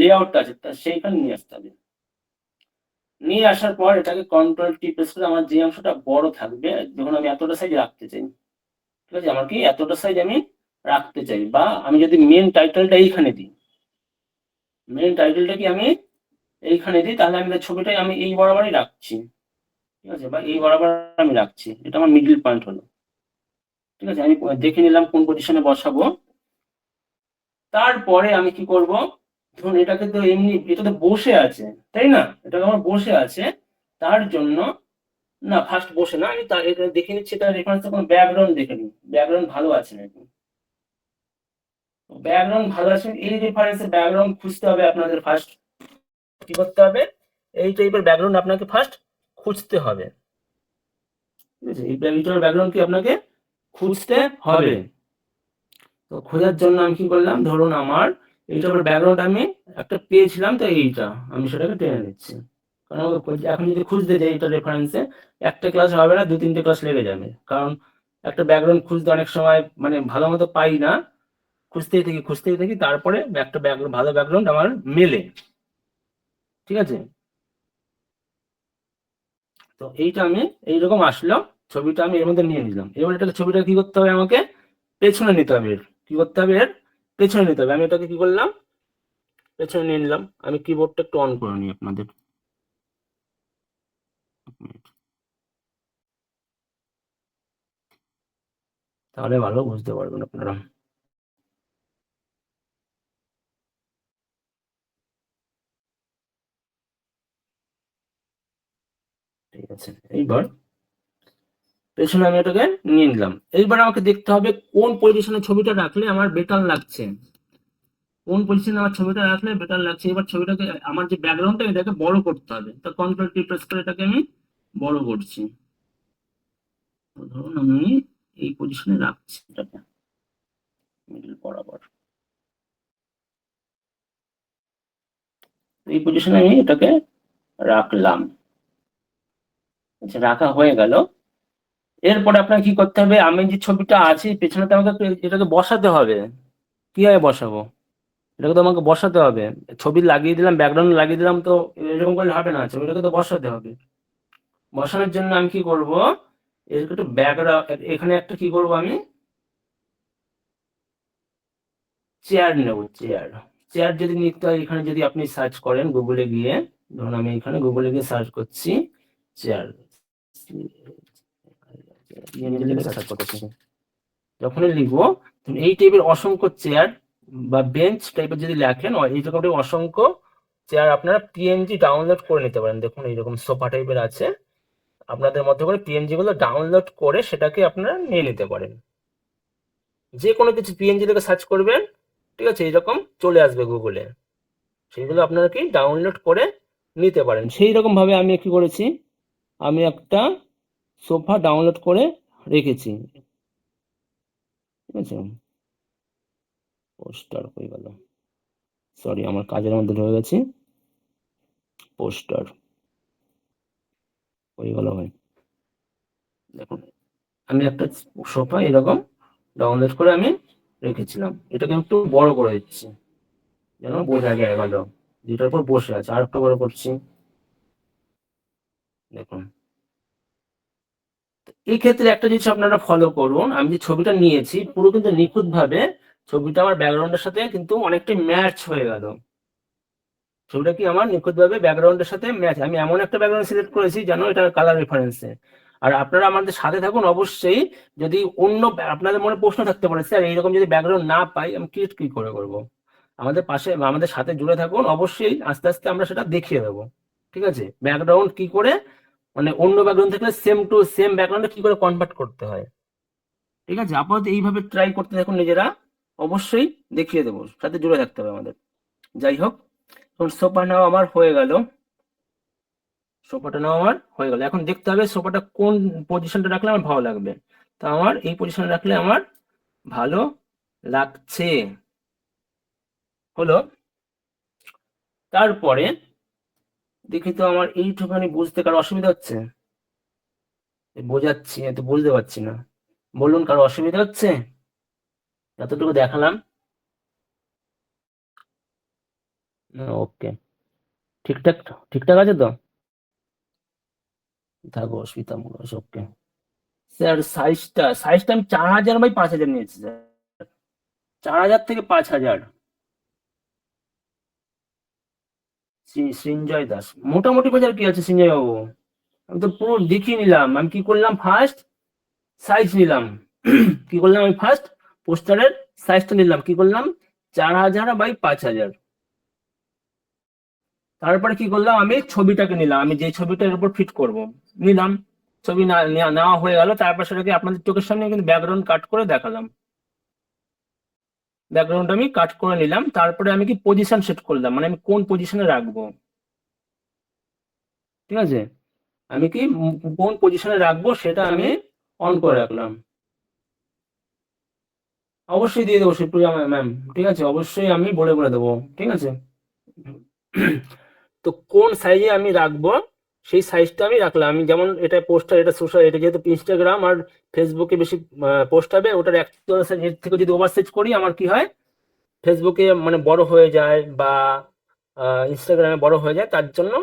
লেআউটটা আছে সেইখানে নিয়ে আসতে হবে। নিয়ে আসার পর এটাকে কন্ট্রোল টি প্রেস করে আমার যে অংশটা বড় থাকবে, যখন আমি এতটা সাইজ রাখতে চাই, ঠিক আছে, আমার কি এতটা সাইজ আমি রাখতে চাই, বা আমি যদি মেন টাইটেলটা এইখানে দিই, মেন টাইটেলটা কি আমি এইখানে দিই, তাহলে আমি ছবিটাই আমি এই বরাবরই রাখছি, ঠিক আছে, বা এই বরাবর আমি রাখছি, এটা আমার মিডল পয়েন্ট হলো। ঠিক আছে, আমি দেখে নিলাম কোন পজিশনে বসাবো। তারপরে আমি কি করব, ধরুন এটাকে তো এমনি এটা তো বসে আছে, তাই না, এটা আমার বসে আছে, তার জন্য না ফার্স্ট বসে না, আমি তার এটা দেখে নিচ্ছি, তার রেফারেন্স কোনো ব্যাকগ্রাউন্ড দেখে নিই, ব্যাকগ্রাউন্ড ভালো আছে নাকি। ব্যাকগ্রাউন্ড ভালো আছে, এই রেফারেন্সের ব্যাকগ্রাউন্ড খুঁজতে হবে আপনাদের। ফার্স্ট কি করতে হবে, এই টাইপের ব্যাকগ্রাউন্ড আপনাকে ফার্স্ট খুঁজতে হবে, ঠিক আছে, এই টাইপের ব্যাকগ্রাউন্ড কি আপনাকে খুঁজতে হবে। তো খোঁজার জন্য আমি কি করলাম, ধরুন আমার এইটার ব্যাকগ্রাউন্ড আমি একটা পেয়েছিলাম, তো এইটা আমি সেটাকে টেনে নিচ্ছি, কারণ আমাকে এখন যদি খুঁজতে যাই এটা রেফারেন্সে একটা ক্লাস হবে না, 2-3টে ক্লাস লেগে যাবে, কারণ একটা ব্যাকগ্রাউন্ড খুঁজতে অনেক সময় মানে ভালো মতো পাই না, খুঁজতেই থাকি, তারপরে একটা ব্যাকগ্রাউন্ড ভালো ব্যাকগ্রাউন্ড আমার মেলে, ঠিক আছে। তো এইটা আমি এইরকম আসলো, ছবিটা আমি এর মধ্যে নিয়ে নিলাম। এবার এটাকে ছবিটা কি করতে হবে, আমাকে পেছনে নিতে হবে, কি করতে হবে, এর পেছনে নিতে হবে। আমি এটাকে কি করলাম, পেছনে নিয়ে নিলাম। আমি কিবোর্ডটা একটু অন করে নিই আপনাদের, এক মিনিট, তাহলে ভালো বুঝতে পারবেন আপনারা। ঠিক আছে, এইবার পেছনে আমি এটাকে নিয়ে নিলাম। এইবার আমাকে দেখতে হবে কোন পজিশনে ছবিটা রাখলে আমার বেটার লাগছে, কোন পজিশনে আমার ছবিটা রাখলে বেটার লাগছে। এবার ছবিটাকে আমার যে ব্যাকগ্রাউন্ডটা এটাকে বড় করতে হবে, তো কন্ট্রোল টি প্রেস করে এটাকে আমি বড় করছি। তো ধরুন আমি এই পজিশনে রাখছি এটাকে মিডল বরাবর, এই পজিশনে আমি এটাকে রাখলাম। আচ্ছা, রাখা হয়ে গেল। এরপরে আপনাকে কি করতে হবে, আমি যে ছবিটা আছে পেছনে তো আমাকে এটাকে বসাতে হবে। কিভাবে বসাবো, এটাকে তো আমাকে বসাতে হবে। ছবি লাগিয়ে দিলাম, ব্যাকগ্রাউন্ড লাগিয়ে দিলাম, তো এরকম করলে হবে না, ছবিটাকে তো বসাতে হবে। বসানোর জন্য আমি কি করব, এর একটু ব্যাকগ্রাউন্ড এখানে একটা কি করব, আমি চেয়ার নেব, চেয়ার। চেয়ার যদি নিতে হয়, এখানে যদি আপনি সার্চ করেন গুগলে গিয়ে, ধরুন আমি এখানে গুগলে গিয়ে সার্চ করছি চেয়ার, সার্চ করছি, যখনই লিখবো এই টাইপের অসংখ্য চেয়ার বা বেঞ্চ টাইপের যদি লেখেন, এইরকম অসংখ্য চেয়ার আপনারা পিএনজি ডাউনলোড করে নিতে পারেন। দেখুন এইরকম সোফা টাইপের আছে, আপনাদের মধ্যে করে পিএনজি গুলো ডাউনলোড করে সেটাকে আপনারা নিয়ে নিতে পারেন। যে কোনো কিছু পিএনজি থেকে সার্চ করবেন, ঠিক আছে, এইরকম চলে আসবে গুগলে, সেইগুলো আপনারা কি ডাউনলোড করে নিতে পারেন। সেই রকম ভাবে আমি কি করেছি, আমি একটা সোফা ডাউনলোড করে রেখেছি, ঠিক আছে। পোস্টার হয়ে গেল, সরি আমার কাজের মধ্যে ঢুকে গেছি, পোস্টার হয়ে গেল ভাই। দেখুন আমি একটা সোফা এরকম ডাউনলোড করে আমি রেখেছিলাম, এটাকে একটু বড় করে দিচ্ছি যেন বোঝা যায় গেল, যেটার উপর বসে আছে। আর একটু বড় করছি, দেখুন। এই ক্ষেত্রে একটা জিনিস আপনারা ফলো করুন, আমি যে ছবিটা নিয়েছি পুরো কিন্তু নিখুঁত ভাবে ছবিটা আমার ব্যাকগ্রাউন্ডের সাথে কিন্তু অনেকটাই ম্যাচ হয়ে গেল, ছবিটা কি আমার নিখুঁত ভাবে ব্যাকগ্রাউন্ডের সাথে ম্যাচ। আমি এমন একটা ব্যাকগ্রাউন্ড সিলেক্ট করেছি যেন এটা কালার রেফারেন্সে। আর আপনারা আমাদের সাথে থাকুন অবশ্যই। যদি অন্য আপনাদের মনে প্রশ্ন থাকতে পারে, স্যার এইরকম যদি ব্যাকগ্রাউন্ড না পাই আমি ক্রিয়েট কি করে করবো, আমাদের পাশে আমাদের সাথে জুড়ে থাকুন, অবশ্যই আস্তে আস্তে আমরা সেটা দেখিয়ে দেবো। ঠিক আছে, ব্যাকগ্রাউন্ড কি করে মানে অন্য ব্যাকগ্রাউন্ড থাকলে সেম টু সেম ব্যাকগ্রাউন্ডে কি করে কনভার্ট করতে হয়। ঠিক আছে, আপাতত এইভাবে ট্রাই করতে থাকুন নিজেরা, অবশ্যই দেখিয়ে দেবো, সাথে জুড়ে থাকতে হবে আমাদের। যাই হোক, সোফা নাও আমার হয়ে গেল, সোফাটা নাও আমার হয়ে গেল। এখন দেখতে হবে সোফাটা কোন পজিশনটা রাখলে আমার ভালো লাগবে। তা আমার এই পজিশনে রাখলে আমার ভালো লাগছে, হলো। তারপরে দেখি তো আমার এইটুখানি বুঝতে কারো অসুবিধা হচ্ছে, বোঝাচ্ছি তো বুঝতে পারছি না। বলুন, কারো অসুবিধা হচ্ছে? এতটুকু দেখালাম। ওকে, ঠিকঠাক ঠিকঠাক আছে তো? থাকো, অসুবিধা ওকে। স্যার সাইজটা আমি 4000 বাই 5000 নিয়েছি স্যার। 4000 থেকে 5000। সৃঞ্জয় দাস। মোটামুটি বাজার কি আছে সৃঞ্জয় বাবু? আমি তো পুরো দেখিয়ে নিলাম। আমি কি করলাম, ফার্স্ট সাইজ নিলাম। কি করলাম আমি, ফার্স্ট পোস্টারের সাইজটা নিলাম, কি করলাম, 4000 বাই 5000। তারপরে কি করলাম, আমি ছবিটাকে নিলাম, আমি যে ছবিটার উপর ফিট করব নিলাম। ছবি নেওয়া হয়ে গেল। তারপর সেটাকে আপনাদের চোখের সামনে কিন্তু ব্যাকগ্রাউন্ড কাট করে দেখালাম। ব্যাকগ্রাউন্ড আমি কাট করে নিলাম। তারপরে আমি কি পজিশন সেট করলাম, মানে আমি কোন পজিশনে রাখবো। ঠিক আছে, আমি কি কোন পজিশনে রাখবো সেটা আমি অন করে রাখলাম। অবশ্যই দিয়ে দেবো সুপ্রিয়া ম্যাম, ঠিক আছে, অবশ্যই আমি বলে বলে দেবো, ঠিক আছে। তো কোন সাইজে আমি রাখবো সেই সাইজটা আমি রাখলাম। আমি যেমন এটা পোস্টার, এটা সোশ্যাল, এটা যেহেতু ইনস্টাগ্রাম আর ফেসবুকে বেশি পোস্ট হবে, ওটার এর থেকে যদি ওভার সাইজ করি আমার কি হয়, ফেসবুকে মানে বড় হয়ে যায় বা ইনস্টাগ্রামে বড় হয়ে যায়। তার জন্য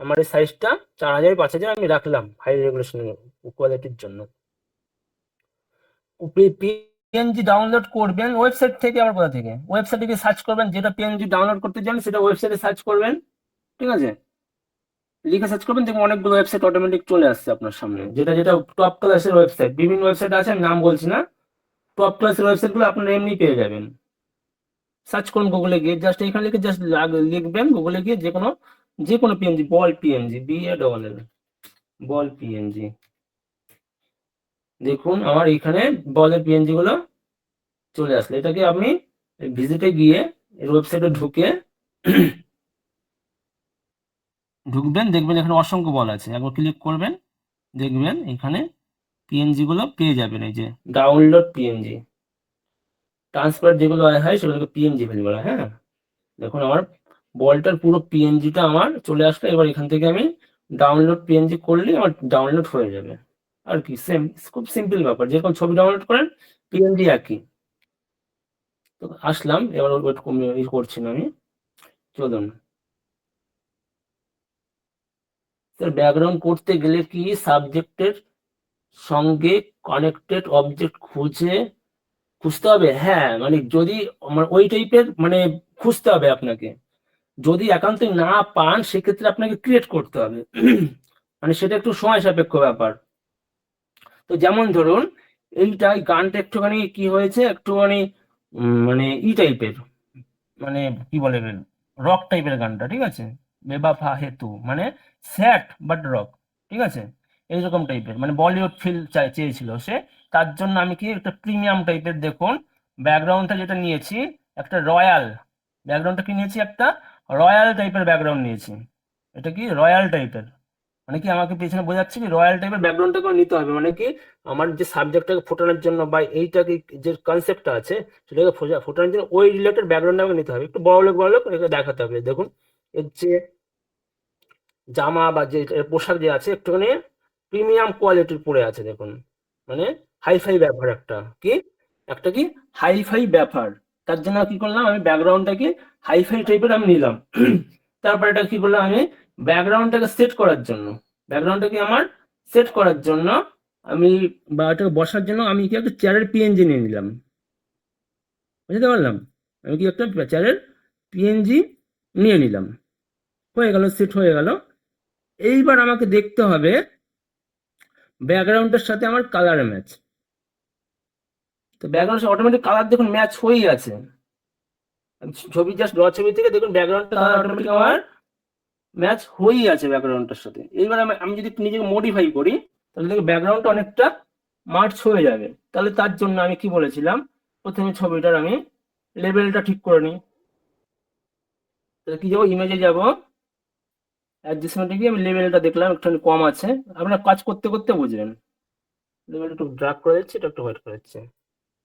আমার এই সাইজটা 4000 5000 আমি রাখলাম হাই রেগুলেশন কোয়ালিটির জন্য। পিএনজি ডাউনলোড করবেন ওয়েবসাইট থেকে। আবার কোথা থেকে? ওয়েবসাইটে গিয়ে সার্চ করবেন, যেটা পিএনজি ডাউনলোড করতে চান সেটা ওয়েবসাইটে সার্চ করবেন, ঠিক আছে। লিখে সার্চ করবেন, দেখুন অনেকগুলো ওয়েবসাইট অটোমেটিক চলে আসছে আপনার সামনে। যেটা যেটা টপ ক্লাসের ওয়েবসাইট, বিভিন্ন ওয়েবসাইট আছে, আমি নাম বলছি না, টপ ক্লাসের ওয়েবসাইট গুলো আপনারা এমনি পেয়ে যাবেন। সার্চ করুন গুগলে গিয়ে, জাস্ট এখানে লিখে জাস্ট লিখবেন গুগলে গিয়ে যে কোনো পিএনজি, বল পিএনজি, BALL, বল পিএনজি। দেখুন আমার এখানে বলের পিএনজি গুলো চলে আসলে। এটাকে আপনি ভিজিটে গিয়ে ওয়েবসাইটে ঢুকবেন, দেখবেন এখানে অসংখ্য বল আছে, একবার ক্লিক করবেন, দেখবেন এখানে পিএনজি গুলো পেয়ে যাবেন। এই যে ডাউনলোড পিএনজি, ট্রান্সফার যেগুলো হয় সেগুলোকে পিএনজি ফেলে বলা। হ্যাঁ, দেখুন আমার বলটার পুরো পিএনজিটা আমার চলে আসলো। এবার এখান থেকে আমি ডাউনলোড পিএনজি করলে আমার ডাউনলোড হয়ে যাবে। আর কি, সেম, খুব সিম্পল ব্যাপার, যেরকম ছবি ডাউনলোড করেন পিএনজি একই। তো আসলাম, এবার ওয়েট করছি না আমি, চলুন। স্যার ব্যাকগ্রাউন্ড করতে গেলে কি সাবজেক্টের সঙ্গে কানেক্টেড অবজেক্ট খুঁজতে হবে? হ্যাঁ, মানে যদি আমার ওই টাইপের মানে খুঁজতে হবে আপনাকে। যদি একান্তই না পান সেক্ষেত্রে আপনাকে ক্রিয়েট করতে হবে। মানে সেটা একটু সময় সাপেক্ষ ব্যাপার। তো যেমন ধরুন এইটা, এই গানটা একটুখানি কি হয়েছে, একটুখানি মানে টাইপের, মানে কি বলে, রক টাইপের গানটা, ঠিক আছে। বেবাফা হেতু মানে স্যাড বাট রক, ঠিক আছে, এইরকম টাইপের, মানে বলিউড ফিল চেয়েছিল সে। তার জন্য আমি কি একটা প্রিমিয়াম টাইপের, দেখুন ব্যাকগ্রাউন্ডটা যেটা নিয়েছি, একটা রয়্যাল ব্যাকগ্রাউন্ডটা কি নিয়েছি, একটা রয়্যাল টাইপের ব্যাকগ্রাউন্ড নিয়েছি। এটা কি রয়্যাল টাইপের, মানে কি আমাকে পেছনে বোঝাচ্ছে কি রয়্যাল টাইপের ব্যাকগ্রাউন্ডটা করে নিতে হবে, মানে কি আমার যে সাবজেক্টটাকে ফোটানোর জন্য বা এইটাকে যে কনসেপ্টটা আছে সেটাকে ফোটানোর জন্য ওই রিলেটেড ব্যাকগ্রাউন্ড আমাকে নিতে হবে, একটু বড় লোক একে দেখাতে হবে। দেখুন এর যে জামা বা যে এর পোশাক যে আছে একটুখানি প্রিমিয়াম কোয়ালিটির পরে আছে, দেখুন মানে হাইফাই ব্যাপার, একটা কি হাইফাই ব্যাপার। তার জন্য কি করলাম, আমি ব্যাকগ্রাউন্ডটাকে হাইফাই টাইপের আমি নিলাম। তারপর এটা কি করলাম, আমি ব্যাকগ্রাউন্ডটাকে সেট করার জন্য, ব্যাকগ্রাউন্ডটাকে আমার সেট করার জন্য আমি, বা এটাকে বসার জন্য আমি কি একটা চেয়ারের পিএনজি নিয়ে নিলাম, বুঝতে পারলাম। আমি কি একটা চেয়ারের পিএনজি নিয়ে নিলাম, হয়ে গেল, সেট হয়ে গেল। এইবার আমাকে দেখতে হবে ব্যাকগ্রাউন্ডের সাথে আমার কালার ম্যাচ। তো ব্যাকগ্রাউন্ড অটোমেটিক কালার দেখুন ম্যাচ হয়েই আছে। ছবি জাস্ট র ছবি থেকে দেখুন ব্যাকগ্রাউন্ডটা কালার অটোমেটিক আমার ম্যাচ হয়েই আছে ব্যাকগ্রাউন্ডটার সাথে। এইবার আমি যদি নিজেকে মডিফাই করি তাহলে দেখো ব্যাকগ্রাউন্ডটা অনেকটা মার্চ হয়ে যাবে। তাহলে তার জন্য আমি কি বলেছিলাম, প্রথমে ছবিটার আমি লেভেলটা ঠিক করে নিই। তাহলে কি যাবো, ইমেজে যাবো, অ্যাডজাস্টমেন্টে গিয়ে আমি লেভেলটা দেখলাম একটু কম আছে। আপনার কাজ করতে করতে বুঝবেন। লেভেলটা একটু ড্রাগ করে দিচ্ছি, এটা একটু হোয়াইট করে দিচ্ছি,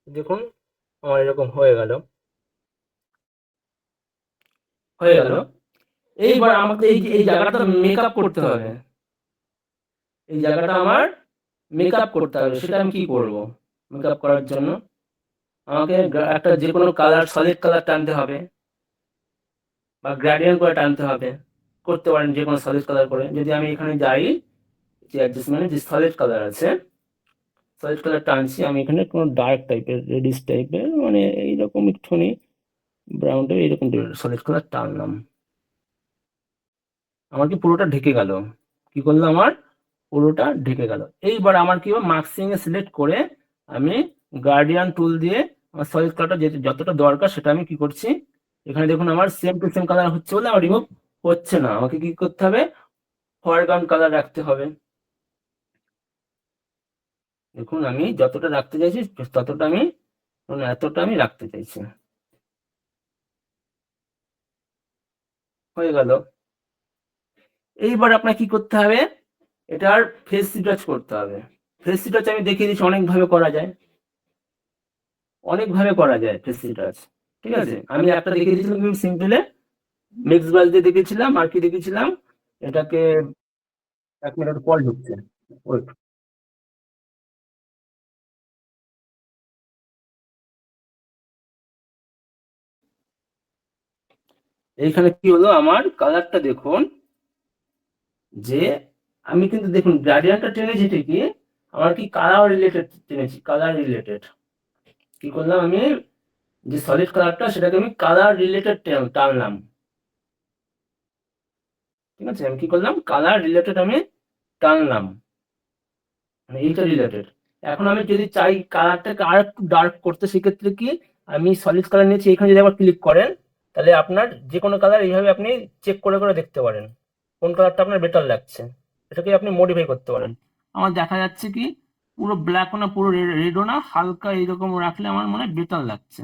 দেখুন আমার এরকম হয়ে গেল। এইবার আমাকে এই জায়গাটা মেকআপ করতে হবে, এই জায়গাটা আমার মেকআপ করতে হবে। সেটা আমি কি করব, মেকআপ করার জন্য আমাকে একটা যে কোনো কালার, সলিড কালার টানতে হবে বা গ্রেডিয়েন্ট করে টানতে হবে, করতে পারেন যে কোনো সলিড কালার করে। যদি আমি এখানে যাই যে অ্যাডজাস্টমেন্টে যে সলিড কালার আছে, সলিড কালার টানছি আমি এখানে কোনো ডার্ক টাইপের, রেডিশ টাইপের, মানে এইরকম একটুখানি ব্রাউন টাইপের এইরকম সলিড কালার টানলাম। আমার কি পুরোটা ঢেকে গেল, কি করলো আমার পুরোটা ঢেকে গেল। এইবার আমার কি হবে, মাস্কিং এ সিলেক্ট করে আমি গার্ডিয়ান টুল দিয়ে আমার সলিড কালারটা যতটা দরকার সেটা আমি কি করছি, এখানে দেখুন আমার সেম টু সেম কালার হচ্ছে বলে আমার রিমুভ হচ্ছে না। আমাকে কি করতে হবে, ফরগ্রাউন্ড কালার রাখতে হবে। দেখুন আমি যতটা রাখতে চাইছি ততটা আমি, এতটা আমি রাখতে চাইছি, হয়ে গেল। এইবার আপনার কি করতে হবে, এটার ফেস রিটাচ করতে হবে। ফেস রিটাচ আমি দেখিয়ে দিচ্ছি, অনেকভাবে করা যায়, অনেকভাবে করা যায় ফেস রিটাচ। ঠিক আছে, আমি একটা দেখিয়ে দিয়েছিলাম খুব সিম্পলে, মিক্স ব্রাশ দিয়ে দেখেছিলাম। আর কি দেখেছিলাম, এটাকে এক মিনিট কল ঢুকছে, ওয়েট। এইখানে কি হলো, আমার কালারটা দেখুন, যে আমি কিন্তু দেখুন গ্রেডিয়েন্টটা টেনেছি ঠিকই, আমার কি কালার রিলেটেড টেনেছি, কালার রিলেটেড। কি করলাম আমি, যে সলিড কালারটা সেটাকে আমি কালার রিলেটেড টানলাম। ঠিক আছে, আমি কি করলাম, কালার রিলেটেড আমি টানলাম, মানে এইটা রিলেটেড। এখন আমি যদি চাই কালারটাকে আর একটু ডার্ক করতে, সেক্ষেত্রে কি, আমি সলিড কালার নিয়েছি, এখানে যদি আবার ক্লিক করেন তাহলে আপনার যে কোনো কালার এইভাবে আপনি চেক করে করে দেখতে পারেন কোন কালারটা আপনার বেটার লাগছে, এটাকে আপনি মডিফাই করতে পারেন। আমার দেখা যাচ্ছে কি, পুরো ব্ল্যাকও না পুরো রেডও না, হালকা এইরকম রাখলে আমার মনে হয় বেটার লাগছে।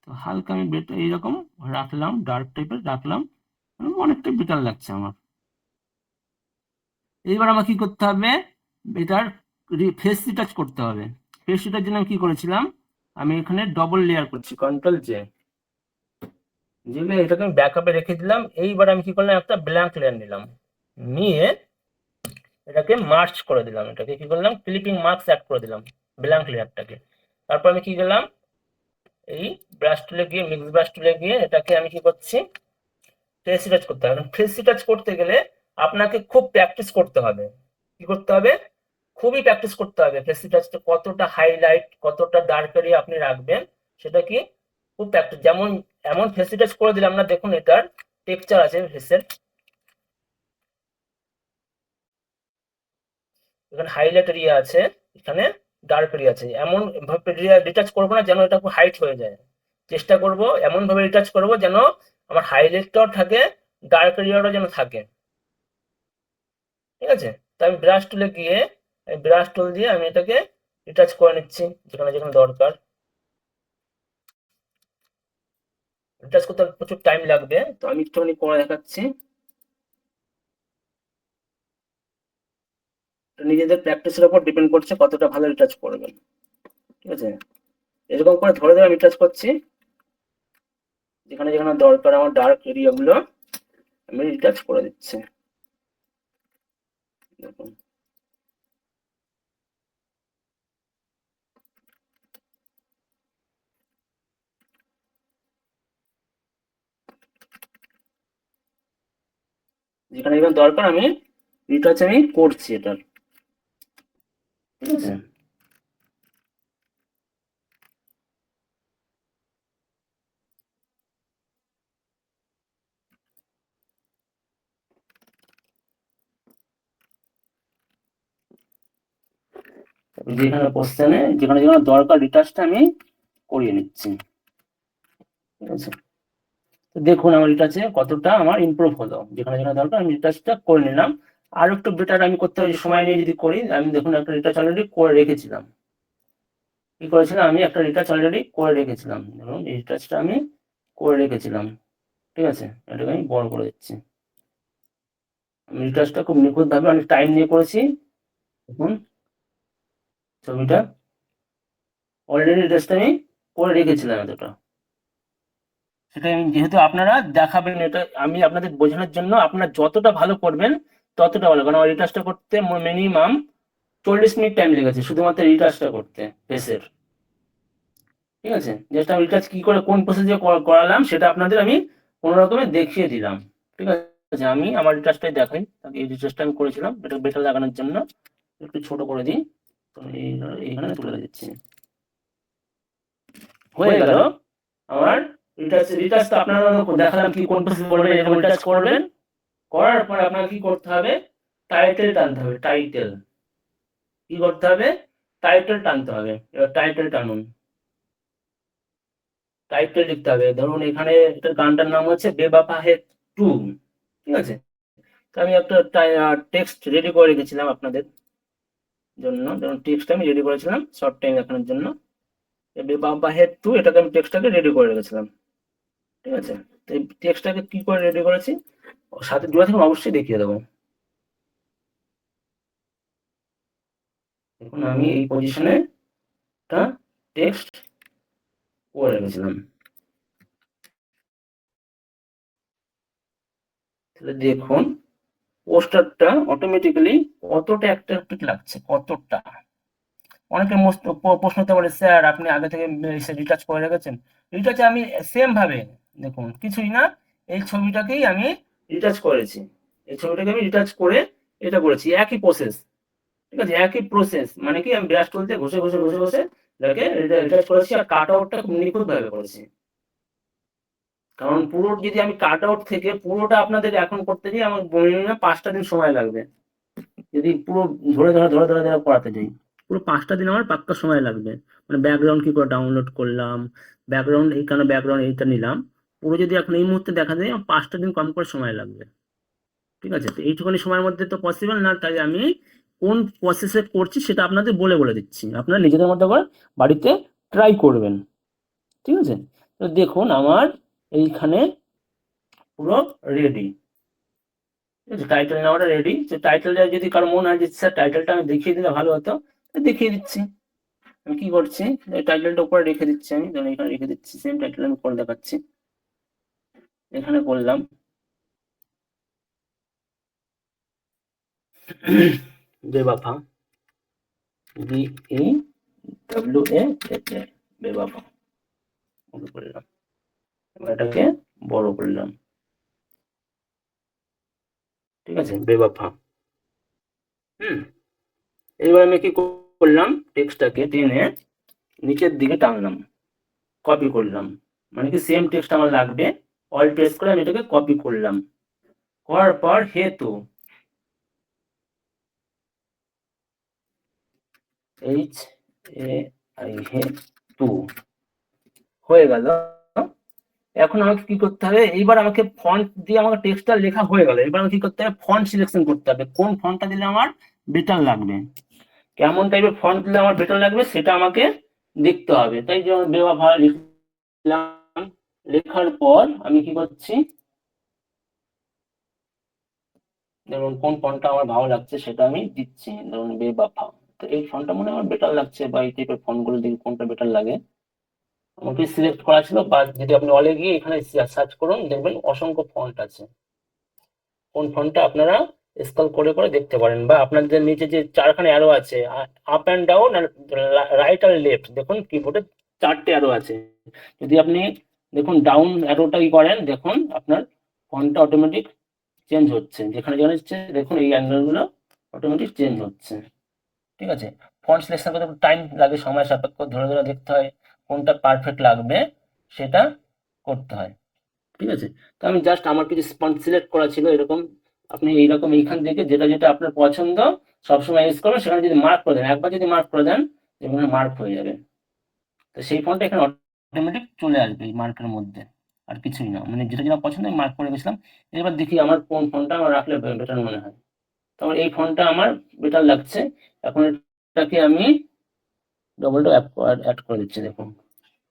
তো হালকা আমি বেটার এইরকম রাখলাম, ডার্ক টাইপের রাখলাম, অনেকটা বেটার লাগছে আমার। এইবার আমার কি করতে হবে, এটার ফেস রিটাচ করতে হবে। ফেস রিটাচ জন্য আমি কি করেছিলাম, আমি এখানে ডবল লেয়ার করছি, কন্ট্রোল জে, যেগুলো এটাকে আমি ব্যাকআপে রেখে দিলাম। এইবার আমি কি করলাম, একটা ব্ল্যাঙ্ক লেয়ার নিলাম, নিয়ে এটাকে মার্চ করে দিলাম, এটাকে কি করলাম, ক্লিপিং মার্কস অ্যাড করে দিলাম ব্ল্যাঙ্ক লেয়ারটাকে। তারপর আমি কি গেলাম, এই ব্রাশ টুলে গিয়ে, মিক্স ব্রাশ টুলে গিয়ে এটাকে আমি কি করছি, ফেস টাচ করতে হবে। ফেস টাচ করতে গেলে আপনাকে খুব প্র্যাকটিস করতে হবে। কি করতে হবে, খুবই প্র্যাকটিস করতে হবে। ফেস টাচটা কতটা হাইলাইট, কতটা ডার্ক এরিয়া আপনি রাখবেন, সেটা কি খুব প্র্যাকটিস। যেমন এমন ফেস টাচ করে দিলাম না, দেখুন এটার টেক্সচার আছে ফেসের, এখানে হাইলাইট এরিয়া আছে, এখানে ডার্ক এরিয়া আছে। এমন ভাবে রিটাচ করবো না যেন এটা খুব হাইট হয়ে যায়, চেষ্টা করব এমন ভাবে রিটাচ করবো যেন আমার হাইলাইটটাও থাকে, ডার্ক এরিয়াটাও যেন থাকে। ঠিক আছে, তো আমি ব্রাশ টুলে গিয়ে, ব্রাশ টুল দিয়ে আমি এটাকে রিটাচ করে নিচ্ছি যেখানে যেখানে দরকার। রিটাচ করতে প্রচুর টাইম লাগবে, তো আমি একটুখানি করে দেখাচ্ছি। নিজেদের প্র্যাকটিসের উপর ডিপেন্ড করছে কতটা ভালো রিটাচ করবেন। ঠিক আছে, এরকম করে ধরে ধরে আমি রিটাচ করছি, যেখানে যেখানে দরকার আমার ডার্ক এরিয়া গুলো আমি রিটাচ করে দিচ্ছি। দেখুন, যেখানে যেখানে দরকার আমি রিটাচ আমি করছি এটার। ঠিক আছে, যেখানে কোশ্চেনে যেখানে যেখানে দরকার রিটাচটা আমি করিয়ে নিচ্ছি। ঠিক আছে, তো দেখুন আমার রিটাচে কতটা আমার ইমপ্রুভ হলো, যেখানে যেখানে দরকার আমি রিটাচটা করে নিলাম। আর একটু বেটার আমি করতে হবে, সময় নিয়ে যদি করি। আমি দেখুন একটা রিটাচ অলরেডি করে রেখেছিলাম, কি করেছিলাম, আমি একটা রিটাচ অলরেডি করে রেখেছিলাম। দেখুন এই রিটাচটা আমি করে রেখেছিলাম। ঠিক আছে, এটাকে আমি বড় করে দিচ্ছি। আমি রিটাচটা খুব নিখুঁত ভাবে অনেক টাইম নিয়ে করেছি। দেখুন ছবিটা অলরেডি রিটাচটা আমি করে রেখেছিলাম এতটা। সেটা আমি, যেহেতু আপনারা দেখাবেন, এটা আমি আপনাদের বোঝানোর জন্য, আপনারা যতটা ভালো করবেন ততটা ভালো। কারণ রিটাচটা করতে মিনিমাম 40 মিনিট টাইম লেগেছে শুধুমাত্র রিটাচটা করতে ফেসের। ঠিক আছে, জাস্ট আমি রিটাচ কি করে কোন প্রসেসে করালাম সেটা আপনাদের আমি কোনো রকমে দেখিয়ে দিলাম। ঠিক আছে, আমি আমার রিটাচটাই দেখাই। এই রিটাচটা আমি করেছিলাম, এটা বেটার লাগানোর জন্য একটু ছোট করে দিই, তো এইখানে তুলে দিচ্ছি। হয়ে গেল আমার রিটাচ। তো আপনারা দেখালাম কি কোন প্রসেস করবেন, এরকম রিটাচ করবেন। করার পর আপনাকে কি করতে হবে, টাইটেল টানতে হবে। টাইটেল কি করতে হবে, টাইটেল টানতে হবে। এবার টাইটেল টানুন, টাইটেল লিখতে হবে। ধরুন এখানে একটা গানটার নাম হচ্ছে বেবাফা হে 2। ঠিক আছে, তো আমি একটা টেক্সট রেডি করে রেখেছিলাম আপনাদের জন্য। ধরুন টেক্সট আমি রেডি করেছিলাম শর্ট টাইম দেখানোর জন্য। বেবাফা হে 2 এটাকে আমি টেক্সটটাকে রেডি করে রেখেছিলাম। ঠিক আছে, তো এই টেক্সটটাকে কি করে রেডি করেছি সাথে জুড়ে থাকুন, অবশ্যই দেখিয়ে দেবো। দেখুন আমি এই পজিশনে একটা টেক্সট করে রেখেছিলাম। তাহলে দেখুন পোস্টারটা অটোমেটিক্যালি কতটা অ্যাট্রাক্টিভ লাগছে, কতটা। অনেকের প্রশ্ন হতে পারে, স্যার আপনি আগে থেকে রিটাচ করে রেখেছেন। রিটাচে আমি সেম ভাবে দেখুন কিছুই না, এই ছবিটাকেই আমি রিটাচ করেছি। এই ছবিটাকে আমি রিটাচ করে এটা করেছি, একই প্রসেস। ঠিক আছে, একই প্রসেস মানে কি আমি ব্রাশ টুল দিয়ে ঘষে ঘষে ঘষে ঘষে এটাকে রিটাচ করেছি, আর কাট আউটটা খুব নিখুঁত ভাবে করেছি। কারণ পুরো যদি আমি কাট আউট থেকে পুরোটা আপনাদের এখন করতে যাই আমার মিনিমাম 5টা দিন সময় লাগবে। যদি পুরো ধরে ধরে ধরে ধরে ধরে পড়াতে যাই, পুরো 5টা দিন আমার পাক্কা সময় লাগবে। মানে ব্যাকগ্রাউন্ড কি করে ডাউনলোড করলাম, ব্যাকগ্রাউন্ড এই কারণে ব্যাকগ্রাউন্ড এইটা নিলাম, পুরো যদি এখন এই মুহূর্তে দেখা যায় আমার 5টা দিন কম করে সময় লাগবে। ঠিক আছে, তো এইটুখানি সময়ের মধ্যে তো পসিবল না, তাই আমি কোন প্রসেসে করছি সেটা আপনাদের বলে বলে দিচ্ছি, আপনারা নিজেদের মতো করে বাড়িতে ট্রাই করবেন। ঠিক আছে, তো দেখুন আমার এইখানে পুরো রেডি। টাইটেল নেওয়াটা রেডি। যে টাইটেলটা যদি কারো মনে হয় যে স্যার টাইটেলটা আমি দেখিয়ে দিলে ভালো হতো, দেখিয়ে দিচ্ছি। আমি কি করছি, এই টাইটেলটা উপরে রেখে দিচ্ছি, আমি ধরুন এখানে রেখে দিচ্ছি, সেম টাইটেল আমি করে দেখাচ্ছি। এখানে করলাম বেবাফা, BEWA, বেবাফা করলাম। এটাকে বড় করলাম। ঠিক আছে, বেবাফা। এবার আমি কি করলাম, টেক্সটটাকে টেনে নিচের দিকে টানলাম, কপি করলাম। মানে কি সেম টেক্সট আমার লাগবে, অল প্রেস করে আমি এটাকে কপি করলাম। করার পর হেতু, HAI হেতু হয়ে গেল। এখন আমাকে কি করতে হবে, এইবার আমাকে ফন্ট দিয়ে আমাকে টেক্সটটা লেখা হয়ে গেল। এবার আমাকে কি করতে হবে, ফন্ট সিলেকশন করতে হবে, কোন ফন্টটা দিলে আমার বেটার লাগবে, কেমন টাইপের ফন্ট দিলে আমার বেটার লাগবে সেটা আমাকে দেখতে হবে। তাই যেমন বেওয়াফা লিখলাম, লেখার পর আমি কি করছি, ধরুন কোন ফন্টটা আমার ভালো লাগছে সেটা আমি দিচ্ছি, ধরুন বেবাফা। তো এই ফন্টটা মনে হয় আমার বেটার লাগছে, বা এই টাইপের ফন্টগুলো দেখি কোনটা বেটার লাগে। আমাকে সিলেক্ট করা ছিল, বা যদি আপনি অলে গিয়ে এখানে সার্চ করুন দেখবেন অসংখ্য ফন্ট আছে। কোন ফন্টটা আপনারা স্ক্রল করে করে দেখতে পারেন, বা আপনাদের নিচে যে চারখানে অ্যারো আছে, আপ অ্যান্ড ডাউন আর রাইট আর লেফট, দেখুন কিবোর্ডে 4টে অ্যারো আছে। যদি আপনি দেখুন ডাউন অ্যারোটা কি করেন, দেখুন আপনার ফন্টটা অটোমেটিক চেঞ্জ হচ্ছে, যেখানে যেখানে হচ্ছে দেখুন এই অ্যাঙ্গেলগুলো অটোমেটিক চেঞ্জ হচ্ছে। ঠিক আছে, ফন্ট সিলেকশন করতে টাইম লাগে, সময় সাপেক্ষ, ধরে ধরে দেখতে হয় কোনটা পারফেক্ট লাগবে সেটা করতে হয়। ঠিক আছে, তো আমি জাস্ট আমার কিছু ফন্ট সিলেক্ট করা ছিল এরকম। আপনি এইরকম এইখান থেকে যেটা যেটা আপনার পছন্দ সবসময় ইউজ করবেন, সেখানে যদি মার্ক করে দেন, একবার যদি মার্ক করে দেন এখানে মার্ক হয়ে যাবে। তো সেই ফন্টটা এখানে অটোমেটিক চলে আসবে এই মার্কের মধ্যে, আর কিছুই না। মানে যেটা যেটা পছন্দ আমি মার্ক করে গেছিলাম। এবার দেখি আমার কোন ফন্টটা আমার রাখলে বেটার মনে হয়। তো আমার এই ফন্টটা আমার বেটার লাগছে। এখন এটাকে আমি ডবল অ্যাড করে দিচ্ছি দেখুন।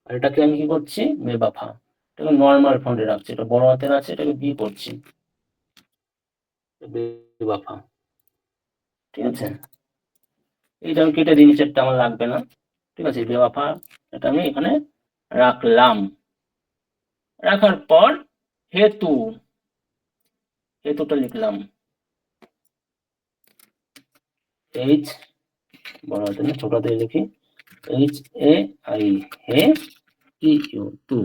আর এটাকে আমি কি করছি, বেবাফা, এটাকে নর্মাল ফন্টে রাখছি, এটা বড় হাতের আছে, এটাকে বি করছি, বেবাফা। ঠিক আছে, এইটা আমি কেটে দিই, নিচেরটা আমার লাগবে না। ঠিক আছে, বেবাফা এটা আমি এখানে রাখলাম। রাখার পর হেতু, হেতুটা লিখলাম, HAI বড় হাতে না ছোট হাতে লিখি HAI হে EU 2।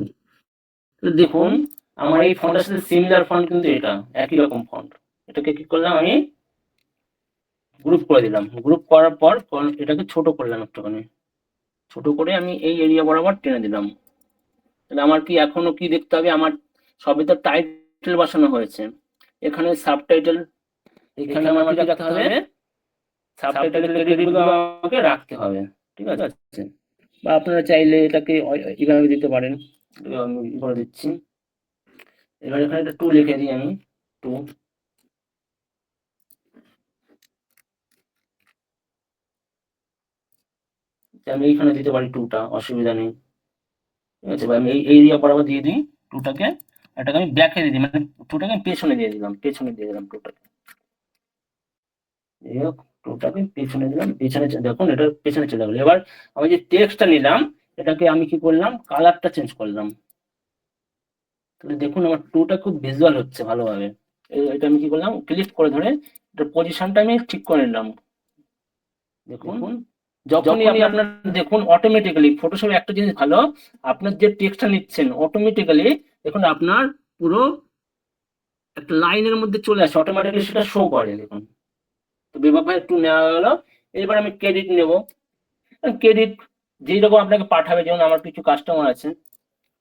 তো দেখুন আমার এই ফন্টের সাথে সিমিলার ফন্ট কিন্তু এটা একই রকম ফন্ট। এটাকে কি করলাম আমি গ্রুপ করে দিলাম। গ্রুপ করার পর এটাকে ছোট করলাম একটুখানি। ছোট করে আমি এই এরিয়া বরাবর টেনে দিলাম। তাহলে আমার কি এখনো কি দেখতে হবে, আমার সবই তো টাইটেল বসানো হয়েছে, এখানে সাবটাইটেল, এখানে আমার কি রাখতে হবে, সাবটাইটেলের ক্রেডিটগুলো আমাকে রাখতে হবে। ঠিক আছে, বা আপনারা চাইলে এটাকে এইভাবে দিতে পারেন। আমি করে দিচ্ছি। এবার এখানে একটা 2 লিখে দিই আমি 2। আমি এইখানে দিতে পারি 2টা, অসুবিধা নেই। ঠিক আছে, আমি এই এরিয়া বরাবর দিয়ে দিই 2টাকে। এটাকে আমি ব্যাকে দিয়ে দিই, মানে 2টাকে আমি পেছনে দিয়ে দিলাম, 2টাকে। যাই হোক 2টাকে পেছনে দিলাম, পেছনে দেখুন এটা পেছনে চলে গেল। এবার আমি যে টেক্সটটা নিলাম এটাকে আমি কি করলাম, কালারটা চেঞ্জ করলাম। তাহলে দেখুন আমার 2টা খুব ভিজুয়াল হচ্ছে ভালোভাবে। এটা আমি কি করলাম, ক্লিক করে ধরে এটার পজিশনটা আমি ঠিক করে নিলাম। দেখুন যখনই আপনার দেখুন অটোমেটিক্যালি ফটোশপে একটা জিনিস ভালো, আপনার যে টেক্সটটা নিচ্ছেন অটোমেটিক্যালি দেখুন আপনার পুরো একটা লাইনের মধ্যে চলে আসে, অটোমেটিক্যালি সেটা শো করে। দেখুন তো বিভাবে একটু নেওয়া গেল। এবার আমি ক্রেডিট নেব। ক্রেডিট যেই রকম আপনাকে পাঠাবে, যেমন আমার কিছু কাস্টমার আছে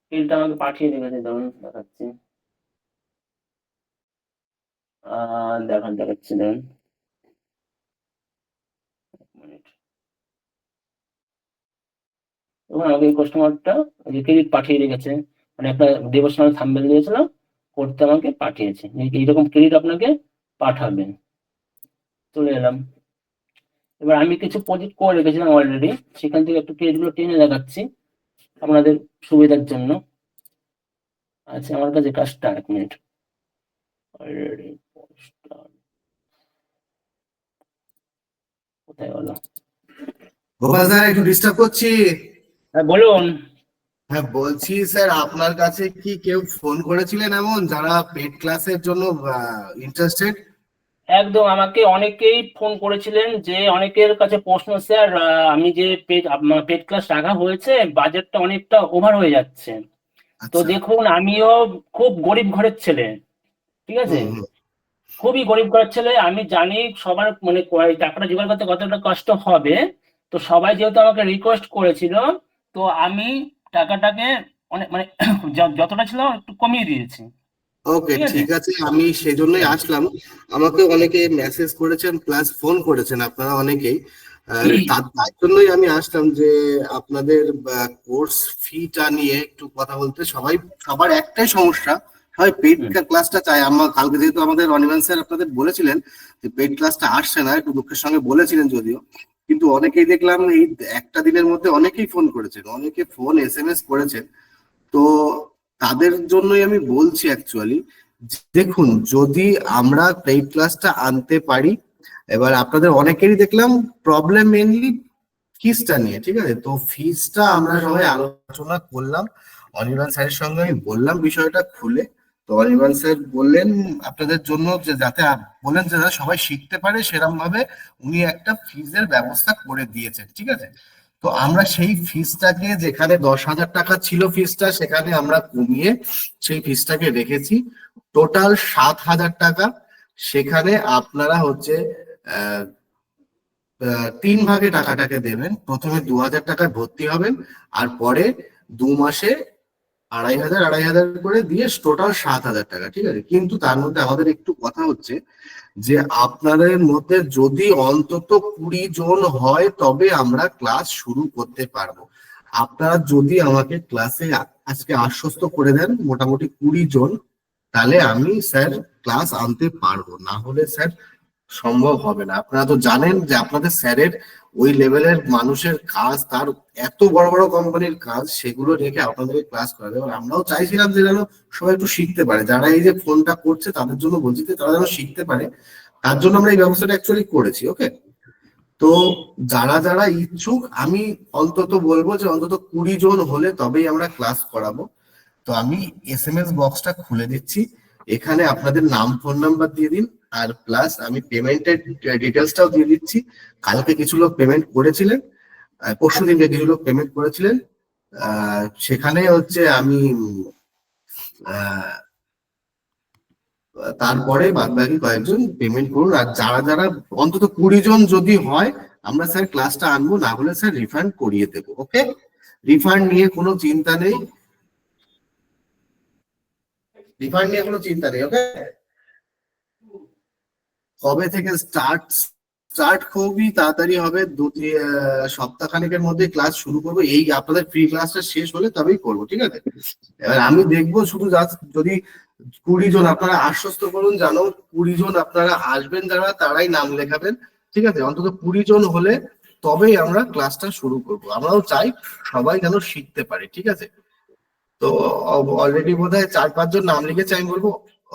ক্রেডিট আমাকে পাঠিয়ে রেখেছে, ধরুন দেখাচ্ছি, দেখাচ্ছি ধরুন এবং আমাকে এই কাস্টমারটা ক্রেডিট পাঠিয়ে রেখেছে, মানে একটা ডিভোশনাল থাম্বনেল দিয়েছিলাম, করতে আমাকে পাঠিয়েছে। এইরকম ক্রেডিট আপনাকে পাঠাবেন। চলে এলাম। এবার আমি কিছু প্রজেক্ট করে রেখেছিলাম অলরেডি, সেখান থেকে একটু ক্রেডিটগুলো টেনে দেখাচ্ছি আপনাদের সুবিধার জন্য। আচ্ছা আমার কাছে কাজটা 1 মিনিট অলরেডি কোথায় হলো, গোপাল স্যার একটু ডিস্টার্ব করছি। হ্যাঁ বলুন। হ্যাঁ বলছি স্যার, আপনার কাছে কি কেউ ফোন করেছিলেন এমন যারা পেড ক্লাসের জন্য ইন্টারেস্টেড? একদম আমাকে অনেকেই ফোন করেছিলেন, যে অনেকের কাছে প্রশ্ন, স্যার আমি যে পেড ক্লাস রাখা হয়েছে বাজেটটা অনেকটা ওভার হয়ে যাচ্ছে। তো আচ্ছা। দেখুন আমিও খুব গরিব ঘরের ছেলে, ঠিক আছে, হুম হুম। খুবই গরিব ঘরের ছেলে। আমি জানি সবার মানে টাকাটা জোগাড় করতে কতটা কষ্ট হবে। তো সবাই যেহেতু আমাকে রিকোয়েস্ট করেছিল, তো আমি টাকাটাকে অনেক মানে যতটা ছিল একটু কমিয়ে দিয়েছি। ওকে ঠিক আছে। ঠিক আছে, আমি সেজন্যই আসলাম। আমাকে অনেকে মেসেজ করেছেন প্লাস ফোন করেছেন আপনারা অনেকেই। তার জন্যই আমি আসলাম যে আপনাদের কোর্স ফিটা নিয়ে একটু কথা বলতে। সবার একটাই সমস্যা, হয় পেড ক্লাসটা চাই। আমার কালকে যেহেতু আমাদের অনির্বাণ স্যার আপনাদের বলেছিলেন যে পেড ক্লাসটা আসছে না, একটু দুঃখের সঙ্গে বলেছিলেন যদিও, কিন্তু অনেকেই দেখলাম এই একটা দিনের মধ্যে অনেকেই ফোন করেছেন, অনেকে ফোন SMS করেছেন। তো তাদের জন্যই আমি বলছি অ্যাকচুয়ালি, দেখুন যদি আমরা পেইড ক্লাসটা আনতে পারি, এবার আপনাদের অনেকেরই দেখলাম প্রবলেম মেইনলি ফিসটা নিয়ে। ঠিক আছে, তো ফিসটা আমরা সবাই আলোচনা করলাম, অনির্বাণ স্যারের সঙ্গে আমি বললাম বিষয়টা খুলে। তো অনির্বাণ স্যার বললেন আপনাদের জন্য যে যাতে বলেন যে যাতে সবাই শিখতে পারে সেরকম ভাবে উনি একটা ফিজের ব্যবস্থা করে দিয়েছেন। ঠিক আছে, তো আমরা সেই ফিসটাকে, যেখানে 10,000 টাকা ছিল ফিসটা, সেখানে আমরা কমিয়ে সেই ফিসটাকে রেখেছি টোটাল 7,000 টাকা। সেখানে আপনারা হচ্ছে 3 ভাগে টাকাটাকে দেবেন। প্রথমে 2,000 টাকায় ভর্তি হবেন, আর পরে 2 মাসে 2,500 করে দিয়ে টোটাল 7,000 টাকা। ঠিক আছে, কিন্তু তার মধ্যে আমাদের একটু কথা হচ্ছে যে আপনাদের মধ্যে যদি অন্তত 20 জন হয় তবে আমরা ক্লাস শুরু করতে পারবো। আপনারা যদি আমাকে ক্লাসে আজকে আশ্বস্ত করে দেন মোটামুটি 20 জন, তাহলে আমি স্যার ক্লাস আনতে পারবো, না হলে স্যার সম্ভব হবে না। আপনারা তো জানেন যে আপনাদের স্যারের ওই লেভেলের মানুষের কাজ, তার এত বড় বড় কোম্পানির কাজ, সেগুলো রেখে আপনাদের ক্লাস করাবে। এবং আমরাও চাইছিলাম যে যেন সবাই একটু শিখতে পারে, যারা এই যে ফোনটা করছে তাদের জন্য বলছি যে তারা যেন শিখতে পারে, তার জন্য আমরা এই ব্যবস্থাটা অ্যাকচুয়ালি করেছি। ওকে, তো যারা যারা ইচ্ছুক আমি অন্তত বলবো যে অন্তত 20 জন হলে তবেই আমরা ক্লাস করাবো। তো আমি SMS বক্সটা খুলে দিচ্ছি, এখানে আপনাদের নাম ফোন নাম্বার দিয়ে দিন, আর প্লাস আমি পেমেন্টের ডিটেলসটাও দিয়ে দিচ্ছি। কালকে কিছু লোক পেমেন্ট করেছিলেন, পরশু দিনকে কিছু লোক পেমেন্ট করেছিলেন, সেখানে হচ্ছে আমি তারপরে বাদ বাকি কয়েকজন পেমেন্ট করুন। আর যারা যারা অন্তত 20 জন যদি হয়, আমরা স্যার ক্লাসটা আনবো, না হলে স্যার রিফান্ড করিয়ে দেবো। ওকে, রিফান্ড নিয়ে কোনো চিন্তা নেই, রিফান্ড নিয়ে কোনো চিন্তা নেই। ওকে, কবে থেকে স্টার্ট খুবই তাড়াতাড়ি হবে, সপ্তাহ খানেকের মধ্যে ক্লাস শুরু করবো। এই আপনাদের ফ্রি ক্লাসটা শেষ হলে তবেই করবো, ঠিক আছে? এবার আমি দেখবো শুধু যদি 20 জন, আপনারা আশ্বস্ত করুন জানো 20 জন আপনারা আসবেন, যারা তারাই নাম লেখাবেন, ঠিক আছে? অন্তত 20 জন হলে তবেই আমরা ক্লাসটা শুরু করব। আমরাও চাই সবাই যেন শিখতে পারে, ঠিক আছে? তো অলরেডি বোধহয় 4-5 জন নাম লিখেছে, আমি বলবো।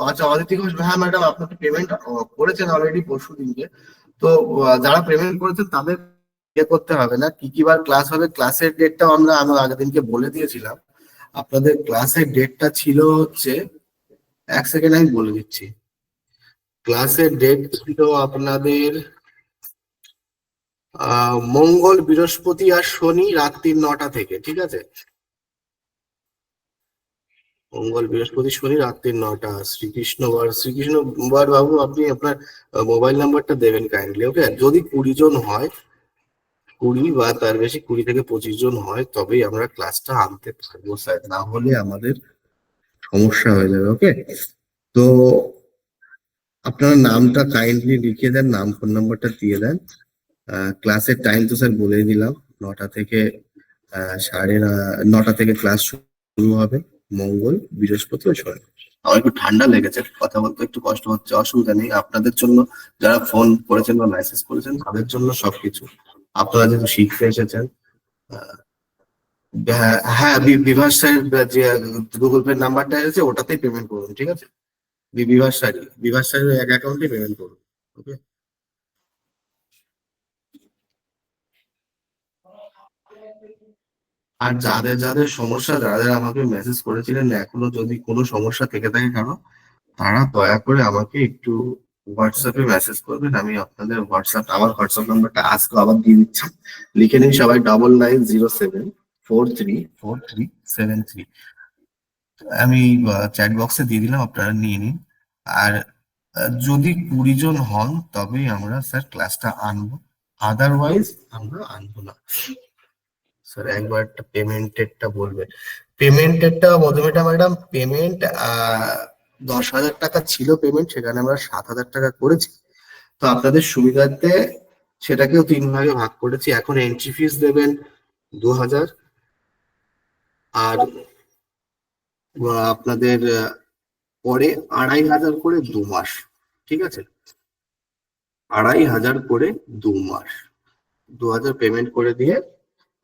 আচ্ছা, অদিতি ঘোষ, হ্যাঁ ম্যাডাম, আপনাকে পেমেন্ট করেছেন অলরেডি পরশু দিনকে। তো যারা পেমেন্ট করেছেন তাদের ইয়ে করতে হবে না। কি কি বার ক্লাস হবে, ক্লাসের ডেটটাও আমরা আগের দিনকে বলে দিয়েছিলাম। আপনাদের ক্লাসের ডেটটা ছিল হচ্ছে, এক সেকেন্ড আমি বলে দিচ্ছি। ক্লাসের ডেট ছিল আপনাদের মঙ্গল, বৃহস্পতি আর শনি রাত্রি 9টা থেকে, ঠিক আছে? মঙ্গল, বৃহস্পতি, শনি রাত্রি 9টা। শ্রীকৃষ্ণ বার বাবু, আপনি আপনার মোবাইল নাম্বারটা দেবেন কাইন্ডলি। ওকে, যদি 20 জন হয়, 20 বা তার বেশি, 20 থেকে 25 জন হয়, তবেই আমরা ক্লাসটা আনতে পারবো স্যার, না হলে আমাদের সমস্যা হয়ে যাবে। ওকে, তো আপনার নামটা কাইন্ডলি লিখে দেন, নাম ফোন নাম্বারটা দিয়ে দেন। ক্লাসের টাইম তো স্যার বলেই দিলাম, 9টা থেকে 9:30 থেকে ক্লাস শুরু হবে, মঙ্গল, বৃহস্পতি ও শনি। আমার একটু ঠান্ডা লেগেছে, কথা বলতে একটু কষ্ট হচ্ছে, অসুবিধা নেই। আপনাদের জন্য, যারা ফোন করেছেন বা মেসেজ করেছেন, তাদের জন্য সবকিছু। আপনারা যেহেতু শিখতে এসেছেন, হ্যাঁ, বিভাস স্যার যে গুগল পে নাম্বারটা এসেছে ওটাতেই পেমেন্ট করুন, ঠিক আছে? বিভাস স্যারের এক অ্যাকাউন্টে পেমেন্ট করুন। ওকে, আর যাদের যাদের সমস্যা, যারা আমাকে মেসেজ করেছিলেন, এখনো যদি কোনো সমস্যা থেকে থাকে কারো, তারা দয়া করে আমাকে একটু হোয়াটসঅ্যাপে মেসেজ করবেন। আমি আপনাদের আমার হোয়াটসঅ্যাপ নাম্বারটা আজকে আবার দিয়ে দিচ্ছি, লিখে নিন সবাই, 9907434373। আমি চ্যাট বক্সে দিয়ে দিলাম, আপনারা নিয়ে নিন। আর যদি 20 জন হন তবেই আমরা স্যার ক্লাসটা আনবো, আদারওয়াইজ আমরা আনবো না। স্যার একবার পেমেন্টেরটা বলবেন। পেমেন্টেরটা মধুমিতা ম্যাডাম, পেমেন্ট 10,000 টাকা ছিল পেমেন্ট, সেখানে আমরা 7,000 টাকা করেছি। তো আপনাদের সুবিধার্থে সেটাকেও 3 ভাগে ভাগ করেছি। এখন এন্ট্রি ফিস দেবেন 2,000, আর আপনাদের পরে 2,500 করে 2 মাস, ঠিক আছে? 2,500 করে 2 মাস, 2,000 পেমেন্ট করে দিয়ে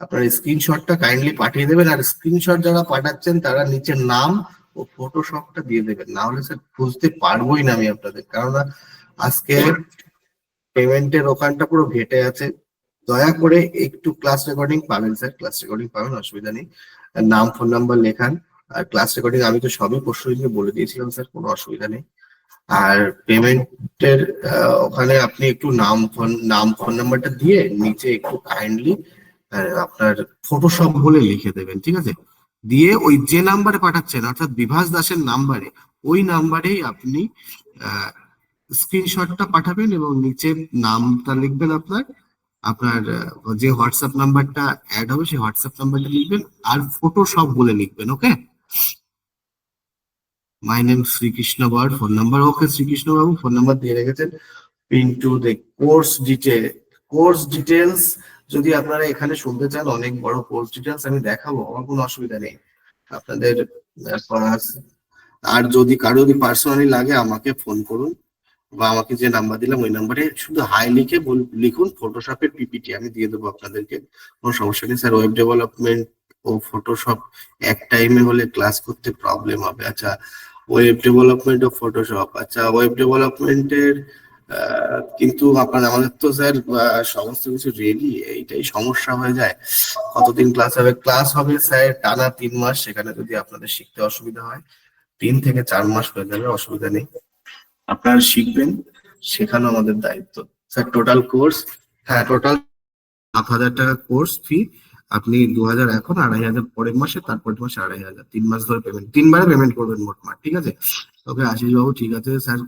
আপনার স্ক্রিনশটটা কাইন্ডলি পাঠিয়ে দেবেন। আর স্ক্রিনশট যারা পাঠাচ্ছেন তারা নিচে নাম ও ফটোশপটা দিয়ে দেবেন, না হলে স্যার বুঝতে পারবোই না আমি আপনাদের। কারণ আজকে পেমেন্টের ওখানটা পুরো ঘেটে আছে। দয়া করে একটু ক্লাস রেকর্ডিং পাবেন স্যার, ক্লাস রেকর্ডিং পাবেন, অসুবিধা নেই। নাম, ফোন নাম্বার লেখান। আর ক্লাস রেকর্ডিং আমি তো সবই পরশু দিনকে বলে দিয়েছিলাম স্যার, কোনো অসুবিধা নেই। আর পেমেন্টের ওখানে আপনি একটু নাম ফোন নাম্বারটা দিয়ে নিচে একটু কাইন্ডলি আপনার ফটোশপ বলে লিখে দেবেন, ঠিক আছে? দিয়ে ওই যে নাম্বারে পাঠাচ্ছেন, অর্থাৎ বিভাস দাসের নাম্বারে, ওই নাম্বারেই আপনি স্ক্রিনশটটা পাঠাবেন এবং নিচে নামটা লিখবেন, আপনার আপনার যে হোয়াটসঅ্যাপ নাম্বারটা অ্যাড হবে সেই হোয়াটসঅ্যাপ নাম্বারটা লিখবেন, আর ফটোশপ বলে লিখবেন। ওকে, মাই নেম শ্রীকৃষ্ণ বার, phone number. Okay Srikrishna babu, phone number দিয়ে রেখেছেন। পিন্টু দে কোর্স ডিটেলস যদি আপনারা এখানে শুনতে চান, অনেক বড় কোর্স ডিটেলস আমি দেখাবো, আমার কোনো অসুবিধা নেই আপনাদের। আর যদি পার্সোনালি লাগে আমাকে ফোন করুন, বা আমাকে যে নাম্বার দিলাম ওই নাম্বারে শুধু হাই লিখে লিখুন ফটোশপের পিপিটি, আমি দিয়ে দেবো আপনাদেরকে, কোনো সমস্যা নেই স্যার। ওয়েব ডেভেলপমেন্ট ও ফটোশপ এক টাইমে হলে ক্লাস করতে প্রবলেম হবে। আচ্ছা, ওয়েব ডেভেলপমেন্ট ও ফটোশপ, আচ্ছা ওয়েব ডেভেলপমেন্টের কিন্তু আমাদের তো স্যার সমস্ত কিছু রেডি, এইটাই সমস্যা হয়ে যায়। কতদিন ক্লাস হবে? ক্লাস হবে স্যার টানা 3 মাস। সেখানে যদি আপনাদের শিখতে অসুবিধা হয়, 3 থেকে 4 মাস হয়ে যাবে, অসুবিধা নেই। আপনারা শিখবেন, শেখানো আমাদের দায়িত্ব। স্যার টোটাল কোর্স, হ্যাঁ টোটাল 7,000 টাকা কোর্স ফি। আপনি 2,000 এখন, 2,500 পরের মাসে, তারপরের মাসে 2,500, 3 মাস ধরে পেমেন্ট, 3বারে পেমেন্ট করবেন মোটমাট, ঠিক আছে? ওকে আশিস বাবু, ঠিক আছে স্যার।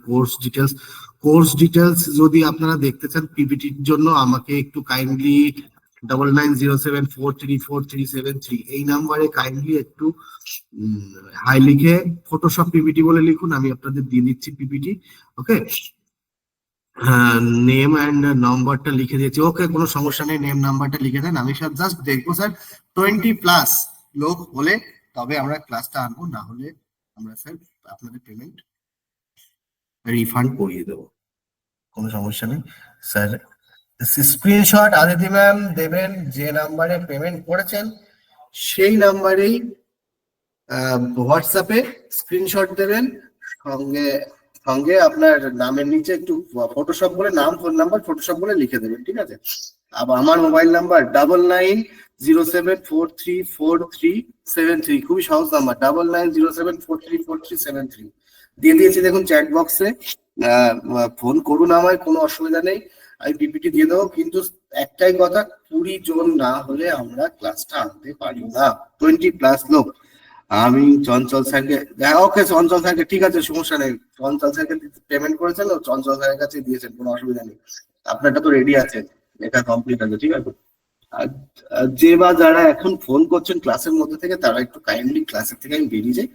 কোর্স ডিটেলস যদি আপনারা দেখতে চান পিপিটির জন্য, আমাকে একটু কাইন্ডলি 9907434373 এই নাম্বারে কাইন্ডলি একটু হাই লিখে ফটোশপ পিপিটি বলে লিখুন, আমি আপনাদের দিয়ে দিচ্ছি পিপিটি। ওকে, নেম অ্যান্ড নাম্বারটা লিখে দিয়েছি। ওকে, কোনো সমস্যা নেই, নেম নাম্বারটা লিখে দেন। আমি স্যার জাস্ট দেখবো স্যার 20+ লোক হলে তবে আমরা ক্লাসটা আনবো, না হলে আমরা স্যার আপনাদের পেমেন্ট রিফান্ড করিয়ে দেবো, কোনো সমস্যা নেই স্যার। স্ক্রিনশট আদিতি ম্যাম দেবেন, যে নাম্বারে পেমেন্ট করেছেন সেই নাম্বারেই হোয়াটসঅ্যাপে স্ক্রিনশট দেবেন, সঙ্গে সঙ্গে আপনার নামের নিচে একটু ফটোশপ বলে নাম, ফোন নাম্বার ফটোশপ বলে লিখে দেবেন, ঠিক আছে? আবার আমার মোবাইল নাম্বার 9907434373, খুবই সহজ নাম্বার, 9907434373 দিয়ে দিয়েছি দেখুন চ্যাট বক্সে। ফোন করুন, আমায় কোনো অসুবিধা নেই, আমি পিপিটি দিয়ে দেবো। কিন্তু একটাই কথা, 20 জন না হলে আমরা ক্লাসটা আনতে পারি না, 20+ লোক। আমি চঞ্চল স্যারকে, ওকে চঞ্চল স্যারকে, ঠিক আছে সমস্যা নেই, চঞ্চল স্যারকে পেমেন্ট করেছেন, চঞ্চল স্যারের কাছে দিয়েছেন, কোনো অসুবিধা নেই। আপনারটা তো রেডি আছে, এটা কমপ্লিট আছে, ঠিক আছে? আর যে বা যারা এখন ফোন করছেন ক্লাসের মধ্যে থেকে, তারা একটু কাইন্ডলি ক্লাসের থেকে আমি বেরিয়ে যাই,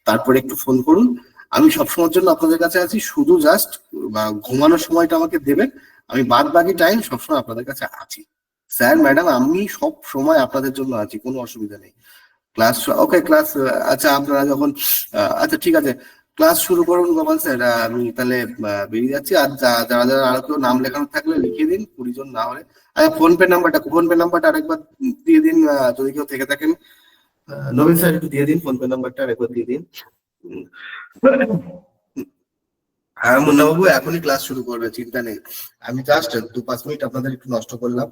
তারপরে একটু ফোন করুন। আমি সবসময়ের জন্য আপনাদের কাছে আছি, শুধু জাস্ট ঘুমানোর সময়টা আমাকে দেবেন, আমি বাদ বাকি টাইম সবসময় আপনাদের কাছে আছি। স্যার ম্যাডাম আমি সব সময় আপনাদের জন্য আছি, কোনো অসুবিধা নেই। ক্লাস, ওকে ক্লাস, আচ্ছা আপনারা যখন, আচ্ছা ঠিক আছে ক্লাস শুরু করুন গোপাল স্যার, আমি তাহলে বেরিয়ে যাচ্ছি। আর যারা যারা আরো কেউ নাম লেখানো থাকলে লিখিয়ে দিন, 20 জন না হলে। আচ্ছা ফোনপে নাম্বারটা আরেকবার দিয়ে দিন, যদি কেউ থেকে থাকেন। নবীন স্যার একটু দিয়ে দিন, ফোনপে নাম্বারটা আরেকবার দিয়ে দিন। হ্যাঁ মুন্নাবাবু এখনই ক্লাস শুরু করবে, চিন্তা নেই, আমি জাস্ট 2-5 মিনিট আপনাদের একটু নষ্ট করলাম।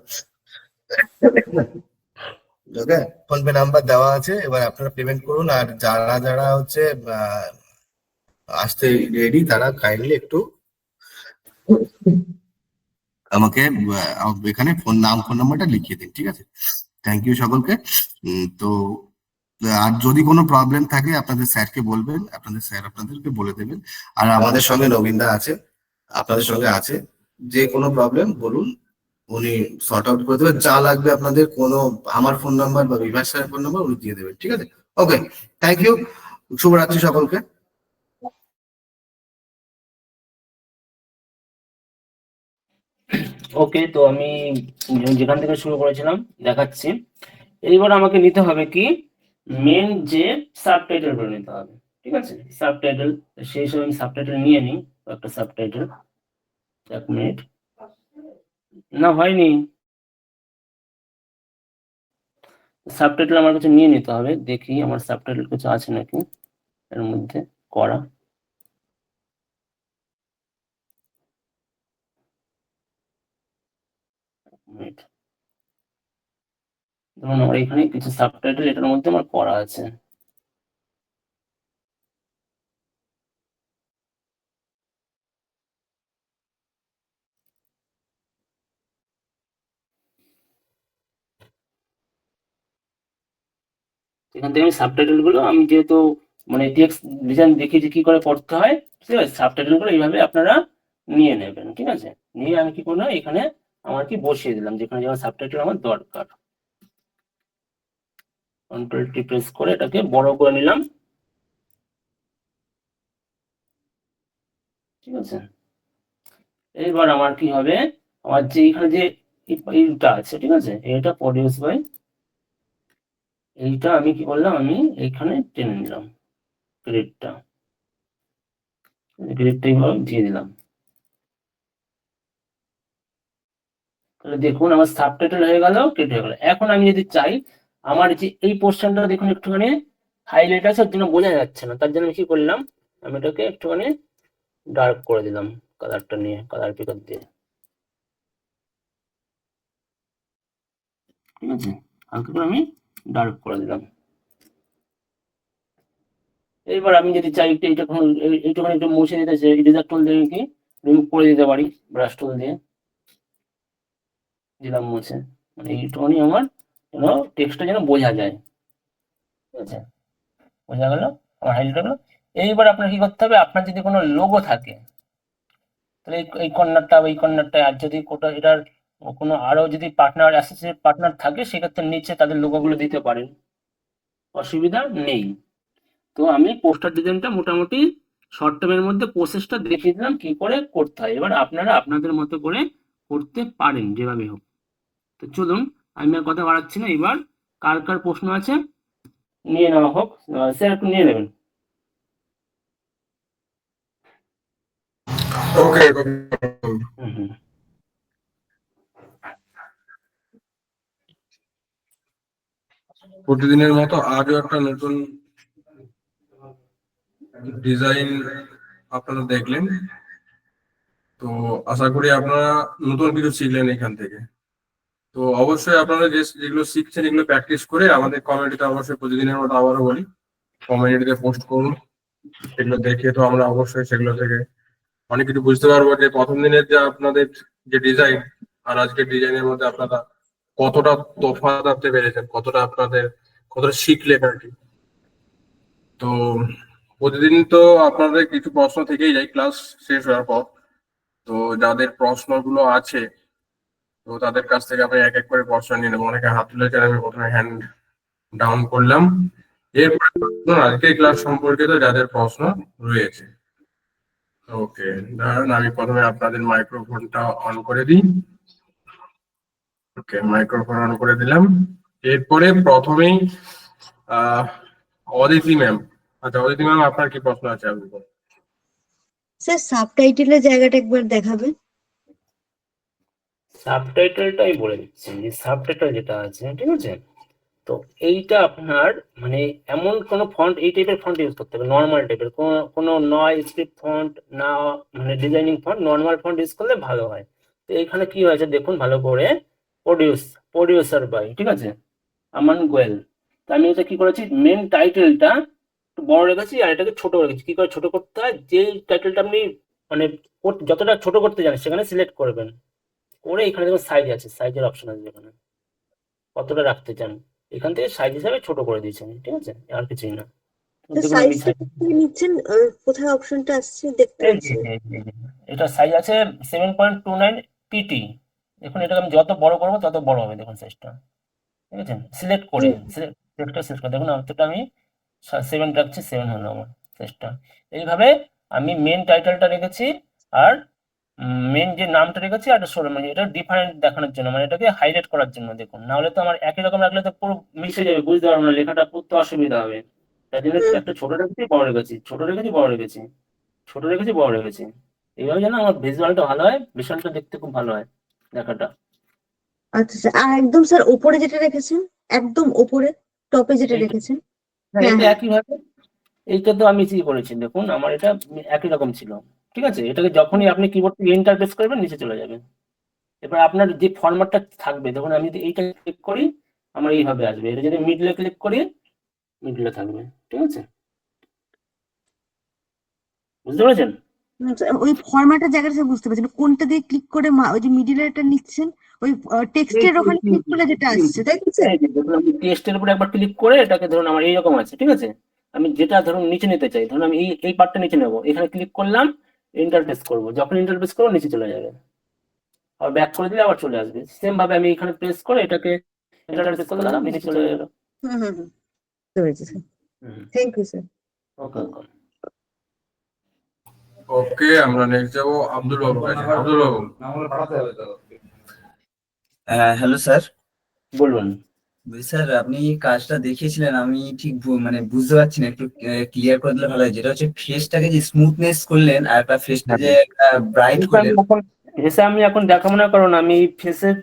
ওকে, ফোনপে নাম্বার দেওয়া আছে, এবার আপনারা পেমেন্ট করুন। আর যারা যারা হচ্ছে আসতে রেডি, তারা কাইন্ডলি একটু আমাকে এখানে ফোন নাম্বারটা লিখিয়ে দিন, ঠিক আছে? থ্যাংক ইউ সকলকে। তো আর যদি কোনো প্রবলেম থাকে আপনাদের স্যারকে বলবেন, আপনাদের স্যার আপনাদেরকে বলে দেবেন। আর আমাদের সঙ্গে নবীনদা আছে, আপনাদের সঙ্গে আছে, যে কোনো প্রবলেম বলুন, উনি সর্ট আউট করে দেবেন। যা লাগবে আপনাদের, কোনো আমার ফোন নাম্বার বা বিভাস স্যারের ফোন নাম্বার উনি দিয়ে দেবেন, ঠিক আছে? ওকে, থ্যাংক ইউ, শুভরাত্রি সকলকে। ওকে, তো আমি যেখান থেকে শুরু করেছিলাম দেখাচ্ছি। এইবার আমাকে নিতে হবে কি, মেন যে সাবটাইটেল করে নিতে হবে, ঠিক আছে? সাবটাইটেল, সেই হিসেবে আমি সাবটাইটেল নিয়ে নিই, একটা সাবটাইটেল। 1 মিনিট, না হয়নি, সাবটাইটেল আমার কাছে নিয়ে নিতে হবে। দেখি আমার সাবটাইটেল কিছু আছে নাকি এর মধ্যে করা। ধরুন আমার এখানে কিছু সাবটাইটেল এটার মধ্যে আমার করা আছে। এখান থেকে আমি সাবটাইটেল গুলো, আমি যেহেতু মানে টেক্সট ডিজাইন দেখি যে কি করে করতে হয়, ঠিক আছে? সাবটাইটেল গুলো এইভাবে আপনারা নিয়ে নেবেন, ঠিক আছে? নিয়ে আমি কি করলাম, এখানে আমার কি বসিয়ে দিলাম, যেখানে যেমন সাবটাইটেল আমার দরকার। কন্ট্রোল টি প্রেস করে এটাকে বড় করে নিলাম, ঠিক আছে? এইবার আমার কি হবে, আমার যে এখানে যে এইটা আছে, ঠিক আছে, এটা প্রডিউস বাই, এইটা আমি কি করলাম, আমি এইখানে টেনে নিলাম গ্রিডটা, এইভাবে দিয়ে দিলাম। তাহলে দেখুন আমার সাবটাইটেল হয়ে গেল, কেটে হয়ে গেল। এখন আমি যদি চাই আমার যে এই পোর্শনটা দেখুন একটুখানি হাইলাইট আছে, ওর জন্য বোঝা যাচ্ছে না, তার জন্য কি করলাম, আমি এটাকে একটুখানি ডার্ক করে দিলাম, কালারটা নিয়ে কালার পিকার দিয়ে, ঠিক আছে? হালকা করে আমি ডার্ক করে দিলাম। এইবার আমি যদি চাই এইটুখানি একটু মুছে দিতে চাই, ডিজার্ট টুল দিয়ে কি রিমুভ করে দিতে পারি ব্রাশ টুল দিয়ে, দিলাম মুছে, মানে এইটুকুনি আমার যেন টেক্সটটা যেন বোঝা যায়, ঠিক আছে, বোঝা গেল আমার হাইলাইট হলো। এইবার আপনার কি করতে হবে, আপনার যদি কোনো লোগো থাকে তাহলে এই কর্নারটা বা এই কর্নারটা, আর যদি কোটা এটার কোনো আরো যদি পার্টনার অ্যাসোসিয়েট পার্টনার থাকে সেক্ষেত্রে নিচে তাদের লোগোগুলো দিতে পারেন, অসুবিধা নেই। তো আমি পোস্টার ডিজাইনটা মোটামুটি শর্ট টার্মের মধ্যে প্রসেসটা দেখিয়ে দিলাম কি করে করতে হয়, এবার আপনারা আপনাদের মতো করে করতে পারেন যেভাবে হোক। তো চলুন, আমি আর কথা বাড়াচ্ছি না, এবার কার কার প্রশ্ন আছে নিয়ে নেওয়া হোক। স্যার একটু নিয়ে নেবেন। ওকে। হুম হুম। প্রতিদিনের মতো আজও একটা নতুন ডিজাইন আপনারা দেখলেন, তো আশা করি আপনারা নতুন কিছু শিখলেন এখান থেকে। তো অবশ্যই আপনারা যেগুলো শিখছেন এগুলো প্র্যাকটিস করে আমাদের কমিউনিটিতে অবশ্যই প্রতিদিনের মতো আবারও বলি কমিউনিটিতে পোস্ট করুন, সেগুলো দেখে তো আমরা অবশ্যই সেগুলো থেকে অনেক কিছু বুঝতে পারবো যে প্রথম দিনের যে আপনাদের যে ডিজাইন আর আজকের ডিজাইনের মধ্যে আপনারা কতটা তফাৎ আনতে পেরেছেন, কতটা শিখলেন আর কি। তো প্রতিদিন তো আপনাদের কিছু প্রশ্ন থেকেই যায় ক্লাস শেষ হওয়ার পর, তো যাদের প্রশ্নগুলো আছে তো তাদের কাছ থেকে আমি এক এক করে প্রশ্ন নিয়ে নেবো। অনেকে হাত তুলেছেন, আমি প্রথমে হ্যান্ড ডাউন করলাম। এরপরে আজকের ক্লাস সম্পর্কিত যাদের প্রশ্ন রয়েছে। ওকে, দাঁড়ান আমি প্রথমে আপনাদের মাইক্রোফোনটা অন করে দিই। ওকে, মাইক্রোফোন অন করে দিলাম। এরপরে প্রথমেই অদিতি ম্যাম। আচ্ছা অদিতি ম্যাম, আপনার কি প্রশ্ন আছে? আপনি বলুন। স্যার সাবটাইটেলের জায়গাটা একবার দেখাবেন। সাবটাইটেলটা আমি বলে দিচ্ছি, যে সাবটাইটেল যেটা আছে, ঠিক আছে, তো এইটা আপনার মানে এমন কোনো ফন্ট, এই টাইপের ফন্ট ইউজ করতে হবে, নর্মাল টাইপের, কোনো নয় স্ক্রিপ্ট ফন্ট না, মানে designing font, normal font use করলে ভালো হয়। তো এখানে কি হয়েছে দেখুন ভালো করে, প্রডিউসার বাই, ঠিক আছে, আমান গোয়েল। তো আমি এটা কি করেছি, মেন টাইটেলটা একটু বড় রেখেছি আর এটাকে ছোট রেখেছি। কি করে ছোট করতে হয়, যে টাইটেলটা আপনি মানে যতটা ছোট করতে চান সেখানে সিলেক্ট করবেন, করে এখানে দেখুন সাইজ আছে, সাইজের অপশন আছে, এখানে কতটা রাখতে চান এখান থেকে সাইজ হিসাবে ছোট করে দিয়েছি আমি, ঠিক আছে, আর কিছুই না। দেখুন আমি সাইজটা কোথায় নিচ্ছেন, কোথায় অপশনটা আসছে দেখতে পাচ্ছি। এটা সাইজ আছে 7.29 পিটি। দেখুন এটাকে আমি যত বড় করবো তত বড় হবে, দেখুন সাইজটা, ঠিক আছে, সিলেক্ট করে সিলেক্ট করে দেখুন অন্তত আমি 7 রাখছি, 7 হলো আমার সাইজটা। এইভাবে আমি মেন টাইটেলটা রেখেছি আর মেন যে নামটা রেখেছি আর মানে এটা ডিফারেন্ট দেখানোর জন্য, মানে এটাকে হাইলাইট করার জন্য। দেখুন না হলে তো আমার একই রকম রাখলে তো পুরো মিশে যাবে, বুঝতে পারবো না, লেখাটা পড়তে অসুবিধা হবে। তাই জন্য একটা ছোট রেখেছি, বড় রেখেছি, ছোট রেখেছি, বড় রেখেছি, ছোট রেখেছি, বড় রেখেছি। এইভাবে যেন আমার ভিজুয়ালটা ভালো হয়, ভিশনটা দেখতে খুব ভালো হয় লেখাটা। আচ্ছা স্যার, আর একদম স্যার ওপরে যেটা রেখেছেন, একদম ওপরে টপে যেটা রেখেছেন। হ্যাঁ, হ্যাঁ এটা হ্যাঁ। একইভাবে, এইটা তো আমি কি করেছি দেখুন, আমার এটা একই রকম ছিল, ঠিক আছে। এটাকে যখনই আপনি কিবোর্ড থেকে এন্টার প্রেস করবেন নিচে চলে যাবে। এবার আপনার যে ফরম্যাটটা থাকবে, দেখুন আমি যদি এইটা ক্লিক করি আমার এইভাবে আসবে, এটা যদি মিডলে ক্লিক করি মিডলে থাকবে, ঠিক আছে, বুঝতে পেরেছেন? ওই ফরম্যাটের জায়গাটা স্যার বুঝতে পারছেন, কোনটা দিয়ে ক্লিক করে ওই যে মিডিলেরটা নিচ্ছেন, ওই টেক্সটের ওখানে ক্লিক করলে যেটা আসছে, তাই তো স্যার? দেখুন আমি টেক্সটের উপর একবার ক্লিক করে এটাকে ধরুন আমার এইরকম আছে, ঠিক আছে, আমি যেটা ধরুন নিচে নিতে চাই, ধরুন আমি এই পার্টটা নিচে নেবো, এখানে ক্লিক করলাম, ইন্টারফেস করবো, যখন ইন্টারফেস করবো নিচে চলে যাবে, আর ব্যাক করে দিলে আবার চলে আসবে। সেম ভাবে আমি এখানে প্রেস করে এটাকে ইন্টারফেস করে দিলাম, নিচে চলে গেল। হুম হুম হুম, বুঝতে পেরেছি sir. Thank you sir. Okay okay. Okay, আমরা নেক্সট যাবো আব্দুল বাবুর কাছে। আব্দুল বাবু। Hello sir. বলুন। স্যার আপনি কাজটা দেখিয়েছিলেন, আমি ঠিক মানে বুঝতে পারছি না, একটু ক্লিয়ার করে দিলে ভালো হয়। যেটা হচ্ছে ফেসটাকে যে স্মুথনেস করলেন আর একটা ফেসটা যে ব্রাইট করলেন। ফেসে আমি এখন দেখাবো না, কারণ আমি ফেসের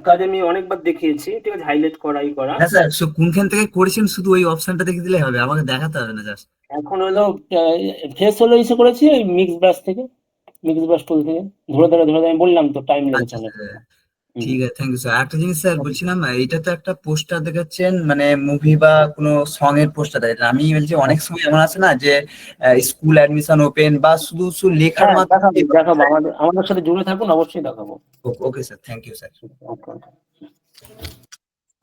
কাজ আমি অনেকবার দেখিয়েছি, ঠিক আছে, হাইলাইট করাই করা। হ্যাঁ স্যার, কোনখান থেকে করেছেন শুধু ওই অপশনটা দেখে দিলে হবে, আমাকে দেখাতে হবে না জাস্ট। এখন হলো ফেস হলো ইসে করেছি ওই মিক্স ব্রাশ থেকে, মিক্স ব্রাশ টুল থেকে ধরে ধরে ধরে ধরে, আমি বললাম তো টাইম লেগেছে আচ্ছা অনেক। ঠিক আছে, থ্যাংক ইউ স্যার। একটা জিনিস স্যার বলছিলাম, এইটা তো একটা পোস্টার দেখাচ্ছেন, মানে মুভি বা কোনো সং এর পোস্টার দেখাচ্ছেন। আমি বলছি অনেক সময় এমন আছে না যে স্কুল অ্যাডমিশন ওপেন বা শুধু শুধু লেখার হ্যাঁ, দেখাবো মাধ্যমে। দেখাবো, আমাদের সাথে জুড়ে থাকুন, অবশ্যই দেখাবো। Okay sir, thank you sir. Okay okay.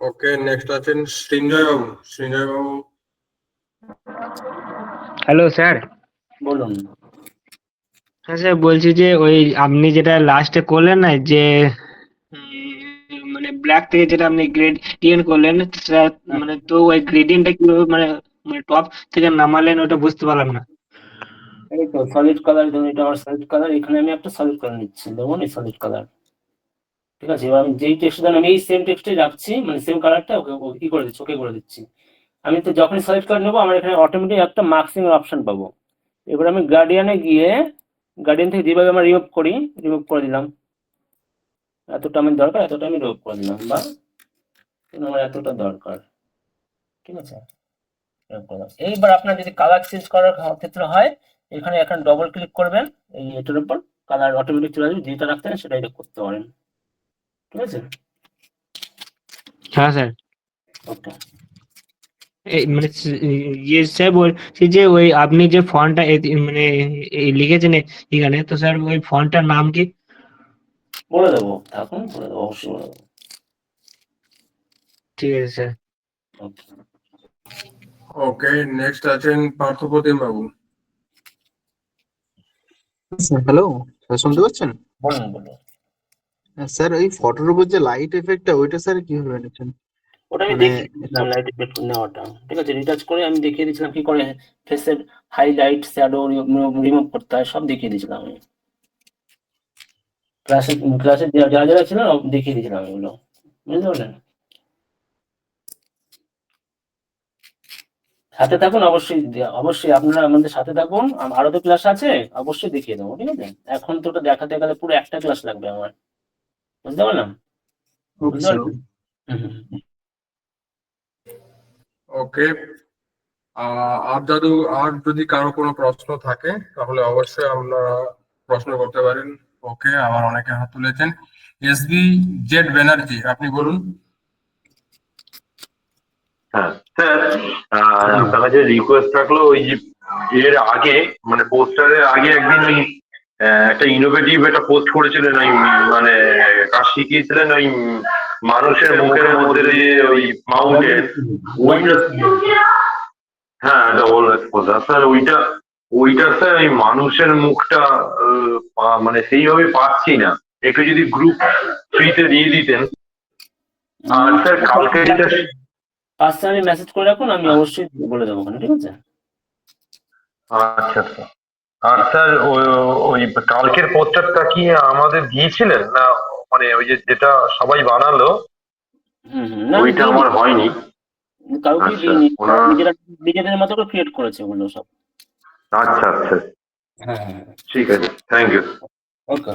Okay, next আছেন সৃঞ্জয় বাবু। সৃঞ্জয় বাবু, হ্যালো স্যার। বলুন। হ্যাঁ স্যার, বলছি যে ওই আপনি যেটা লাস্টে করলেন না, যে মানে ব্ল্যাক থেকে যেটা আপনি গ্রেডিয়েন্ট করলেন স্যার, মানে তো ওই গ্রেডিয়েন্টটা কিভাবে মানে মানে টপ থেকে নামালেন ওটা বুঝতে পারলাম না। এই তো সলিড কালার, ধরুন এটা আমার সলিড কালার, এখানে আমি একটা সলিড কালার নিচ্ছি, দেখুন এই সলিড কালার। ঠিক আছে, এবার আমি যেই টেক্সট আমি এই সেম টেক্সটে রাখছি, মানে সেম কালারটা ওকে কি করে দিচ্ছি, ওকে করে দিচ্ছি। আমি তো যখনই সলিড কালার নেবো, আমার এখানে অটোমেটিক একটা মার্কসিং এর অপশন পাবো। এবার আমি গার্ডিয়ানে গিয়ে, গার্ডিয়ান থেকে যেভাবে আমরা রিমুভ করি, রিমুভ করে দিলাম। এতটা আমার দরকার, এতটা আমি রিমুভ করে দিলাম, বা আমার এতটা দরকার। ঠিক আছে, এইবার আপনার যদি কালার চেঞ্জ করার ক্ষেত্রে হয়, এখানে এখন ডবল ক্লিক করবেন এই এটার উপর, কালার অটোমেটিক চলে আসবে, যেটা রাখতেন সেটাই করতে পারেন। ঠিক আছে, হ্যাঁ স্যার। ওকে। এই মানে ইয়ে স্যার বলছি যে ওই আপনি যে ফন্টটা মানে লিখেছেন এখানে, তো স্যার ওই ফন্টটার নাম কি? বলে দেবো, এখন বলে দেবো, অবশ্যই বলে দেবো। ঠিক আছে স্যার। ওকে। ওকে, নেক্সট আছেন পার্থপ্রতিম বাবু। হ্যালো স্যার, শুনতে পাচ্ছেন? বলুন বলুন। স্যার ওই ফটোর উপর যে লাইট এফেক্টটা, ওইটা স্যার কিভাবে এনেছেন? ওটা আমি মানে দেখিয়ে দিয়েছিলাম, লাইট ইফেক্ট নেওয়াটা। ঠিক আছে, রিটাচ করে আমি দেখিয়ে দিয়েছিলাম কি করে ফেসের হাইলাইট, শ্যাডো রিমুভ করতে হয়, সব দেখিয়ে দিয়েছিলাম আমি ক্লাসে। ক্লাসে যারা যারা ছিল দেখিয়ে দিয়েছিলাম এগুলো, বুঝতে পারলেন? সাথে থাকুন, অবশ্যই অবশ্যই আপনারা আমাদের সাথে থাকুন, আরো তো ক্লাস আছে, অবশ্যই দেখিয়ে দেবো। ঠিক আছে, এখন তো ওটা দেখাতে গেলে পুরো একটা ক্লাস লাগবে আমার, বুঝতে পারলাম? ওকে বুঝতে স্যার। পারলেন? হুম। ওকে, আর যদি কারো কোনো প্রশ্ন থাকে তাহলে অবশ্যই আপনারা প্রশ্ন করতে পারেন। ওকে, আবার অনেকে হাত তুলেছেন। এসবি জেড ব্যানার্জি, আপনি বলুন। হ্যাঁ স্যার, আপনার কাছে রিকোয়েস্ট থাকলো, ওই যে এর আগে মানে পোস্টারের আগে একদিন ওই একটা ইনোভেটিভ একটা পোস্ট করেছিলেন, ওই মানে কাজ শিখিয়েছিলেন, ওই মানুষের মুখের মধ্যে দিয়ে ওই মাউন্টেন, ওইটা। হ্যাঁ, ডবল এক্সপোজার স্যার, ওইটা স্যার ওই মানুষের মুখটা মানে সেইভাবে পাচ্ছি না, একটু যদি গ্রুপ ফ্রিতে দিয়ে দিতেন। আর স্যার কালকে যেটা পার্সোনালি মেসেজ করে রাখুন, আমি অবশ্যই বলে দেবো ওখানে। ঠিক আছে, আচ্ছা স্যার। আর স্যার ওই কালকের পোস্টারটা কি আমাদের দিয়েছিলেন না? মানে ওই যে যেটা সবাই বানালো, না ওইটা আমার হয়নি। কাউকে আচ্ছা, দিইনি, ওনার নিজেদের মতো করে ক্রিয়েট করেছে ওগুলো সব। আচ্ছা আচ্ছা, হ্যাঁ হ্যাঁ, ঠিক আছে, thank you. Okay.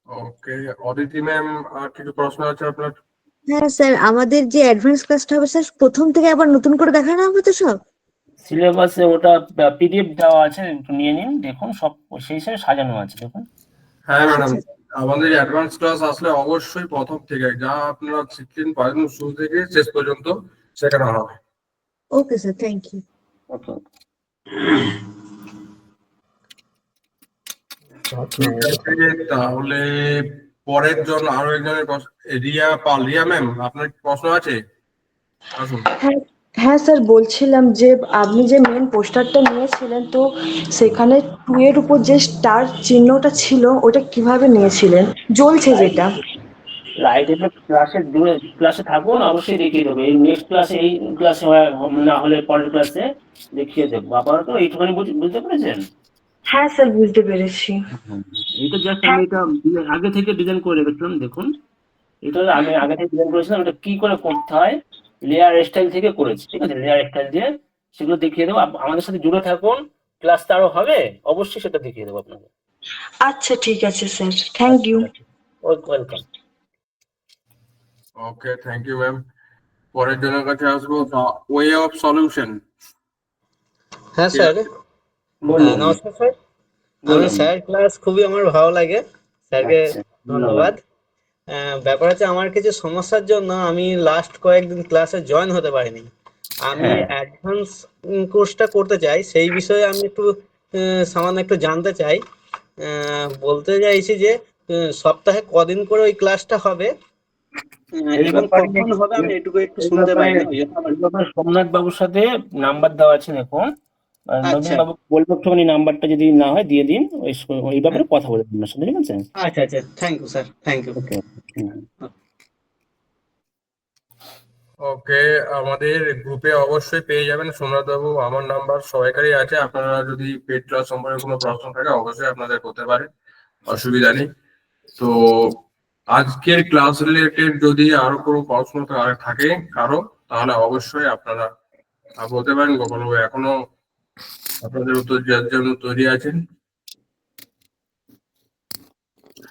Okay, Aditi ma'am, আর কিছু প্রশ্ন আছে আপনার? হ্যাঁ স্যার, আমাদের যে অ্যাডভান্স ক্লাসটা হবে স্যার, প্রথম থেকে আবার নতুন করে দেখানো হবে তো সব? সিলেবাসে ওটা পিডিএফ দেওয়া আছে, একটু নিয়ে নিন, দেখুন সব সেই হিসেবে সাজানো আছে, দেখুন। হ্যাঁ ম্যাডাম, আমাদের অ্যাডভান্স ক্লাস আসলে অবশ্যই প্রথম থেকে যা আপনারা শিখছেন পারেন শুরু থেকে শেষ পর্যন্ত শেখানো হবে। Okay sir, thank you. Okay. ঠিক আছে, তাহলে পরের জন আরো একজনের রিয়া পাল। রিয়া ম্যাম, আপনার কি প্রশ্ন আছে? আসুন। হ্যাঁ স্যার, বলছিলাম যে আপনি যে মেন পোস্টারটা নিয়েছিলেন, তো সেখানে 2 এর উপর যে স্টার চিহ্নটা ছিল, ওটা কিভাবে নিয়েছিলেন? জ্বলছে যেটা। লাইট এফেক্ট ক্লাসে থাকুন, অবশ্যই দেখিয়ে দেবো। এই নেক্সট ক্লাসে, এই ক্লাসে না হলে পরের ক্লাসে দেখিয়ে দেবো। আপাতত এইটুখানি বুঝতে পেরেছেন? হ্যাঁ স্যার, বুঝতে পেরেছি। এটা জাস্ট আমি এটা আগে থেকে ডিজাইন করে রেখেছিলাম, দেখুন। এটা আমি আগে থেকে ডিজাইন করেছিলাম, এটা কি করে করতে হয় লেয়ার স্টাইল থেকে করেছি। ঠিক আছে, লেয়ার স্টাইল দিয়ে সেগুলো দেখিয়ে দেবো। আমাদের সাথে জুড়ে থাকুন, ক্লাসটা আরো হবে, অবশ্যই সেটা দেখিয়ে দেবো আপনাকে। আচ্ছা ঠিক আছে sir, thank you. Welcome. Okay, thank you ma'am. পরের জনের কাছে আসবো, ওয়ে অফ সলিউশন। হ্যাঁ স্যার, বলুন। নমস্কার স্যার। আমি স্যার ক্লাস খুবই আমার ভালো লাগে স্যারকে আচ্ছা, ধন্যবাদ। ব্যাপার হচ্ছে আমার কিছু সমস্যার জন্য আমি লাস্ট কয়েকদিন ক্লাসে জয়েন হতে পারিনি। আমি হ্যাঁ। অ্যাডভান্স কোর্সটা করতে চাই, সেই বিষয়ে আমি একটু সামান্য একটু জানতে চাই। বলতে চাইছি যে সপ্তাহে কদিন করে ওই ক্লাসটা হবে এই এবং ব্যাপারে কখন হবে আমি এটুকু একটু এই শুনতে ব্যাপারে পাইনি। এই ব্যাপারে সোমনাথ বাবুর সাথে নাম্বার দেওয়া আছে এখন। নবীন আচ্ছা বাবু বলবো একটুখানি নাম্বারটা যদি না হয় দিয়ে দিন, ওই ব্যাপারে কথা বলে দিন ওনার সাথে, ঠিক আছে? আচ্ছা আচ্ছা, thank you sir, thank you. Okay. Okay, আমাদের গ্রুপে অবশ্যই পেয়ে যাবেন সোমনাথ বাবু, আমার নাম্বার সবাইকারই আছে। আপনারা যদি পেড ক্লাস সম্পর্কে কোনো প্রশ্ন থাকে অবশ্যই আপনাদের করতে পারেন, অসুবিধা নেই। তো আজকের ক্লাস রিলেটেড যদি আরো কোনো প্রশ্ন থাকে কারো, তাহলে অবশ্যই আপনারা বলতে পারেন। গোপালবাবু এখনো আপনাদের উত্তর দেওয়ার জন্য তৈরি আছেন।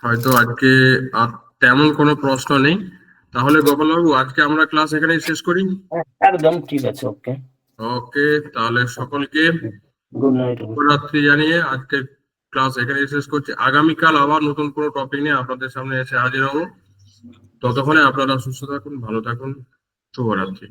হয়তো আজকে আর তেমন কোনো প্রশ্ন নেই, তাহলে গোপালবাবু আজকে আমরা ক্লাস এখানেই শেষ করি। একদম ঠিক আছে, ওকে। ওকে, তাহলে সকলকে গুড নাইট। শুভরাত্রি জানিয়ে আজকে ক্লাস এখানেই শেষ করছি। আগামীকাল আবার নতুন কোনো টপিক নিয়ে আপনাদের সামনে এসে হাজির হবো। ততক্ষণে আপনারা সুস্থ থাকুন, ভালো থাকুন, শুভরাত্রি।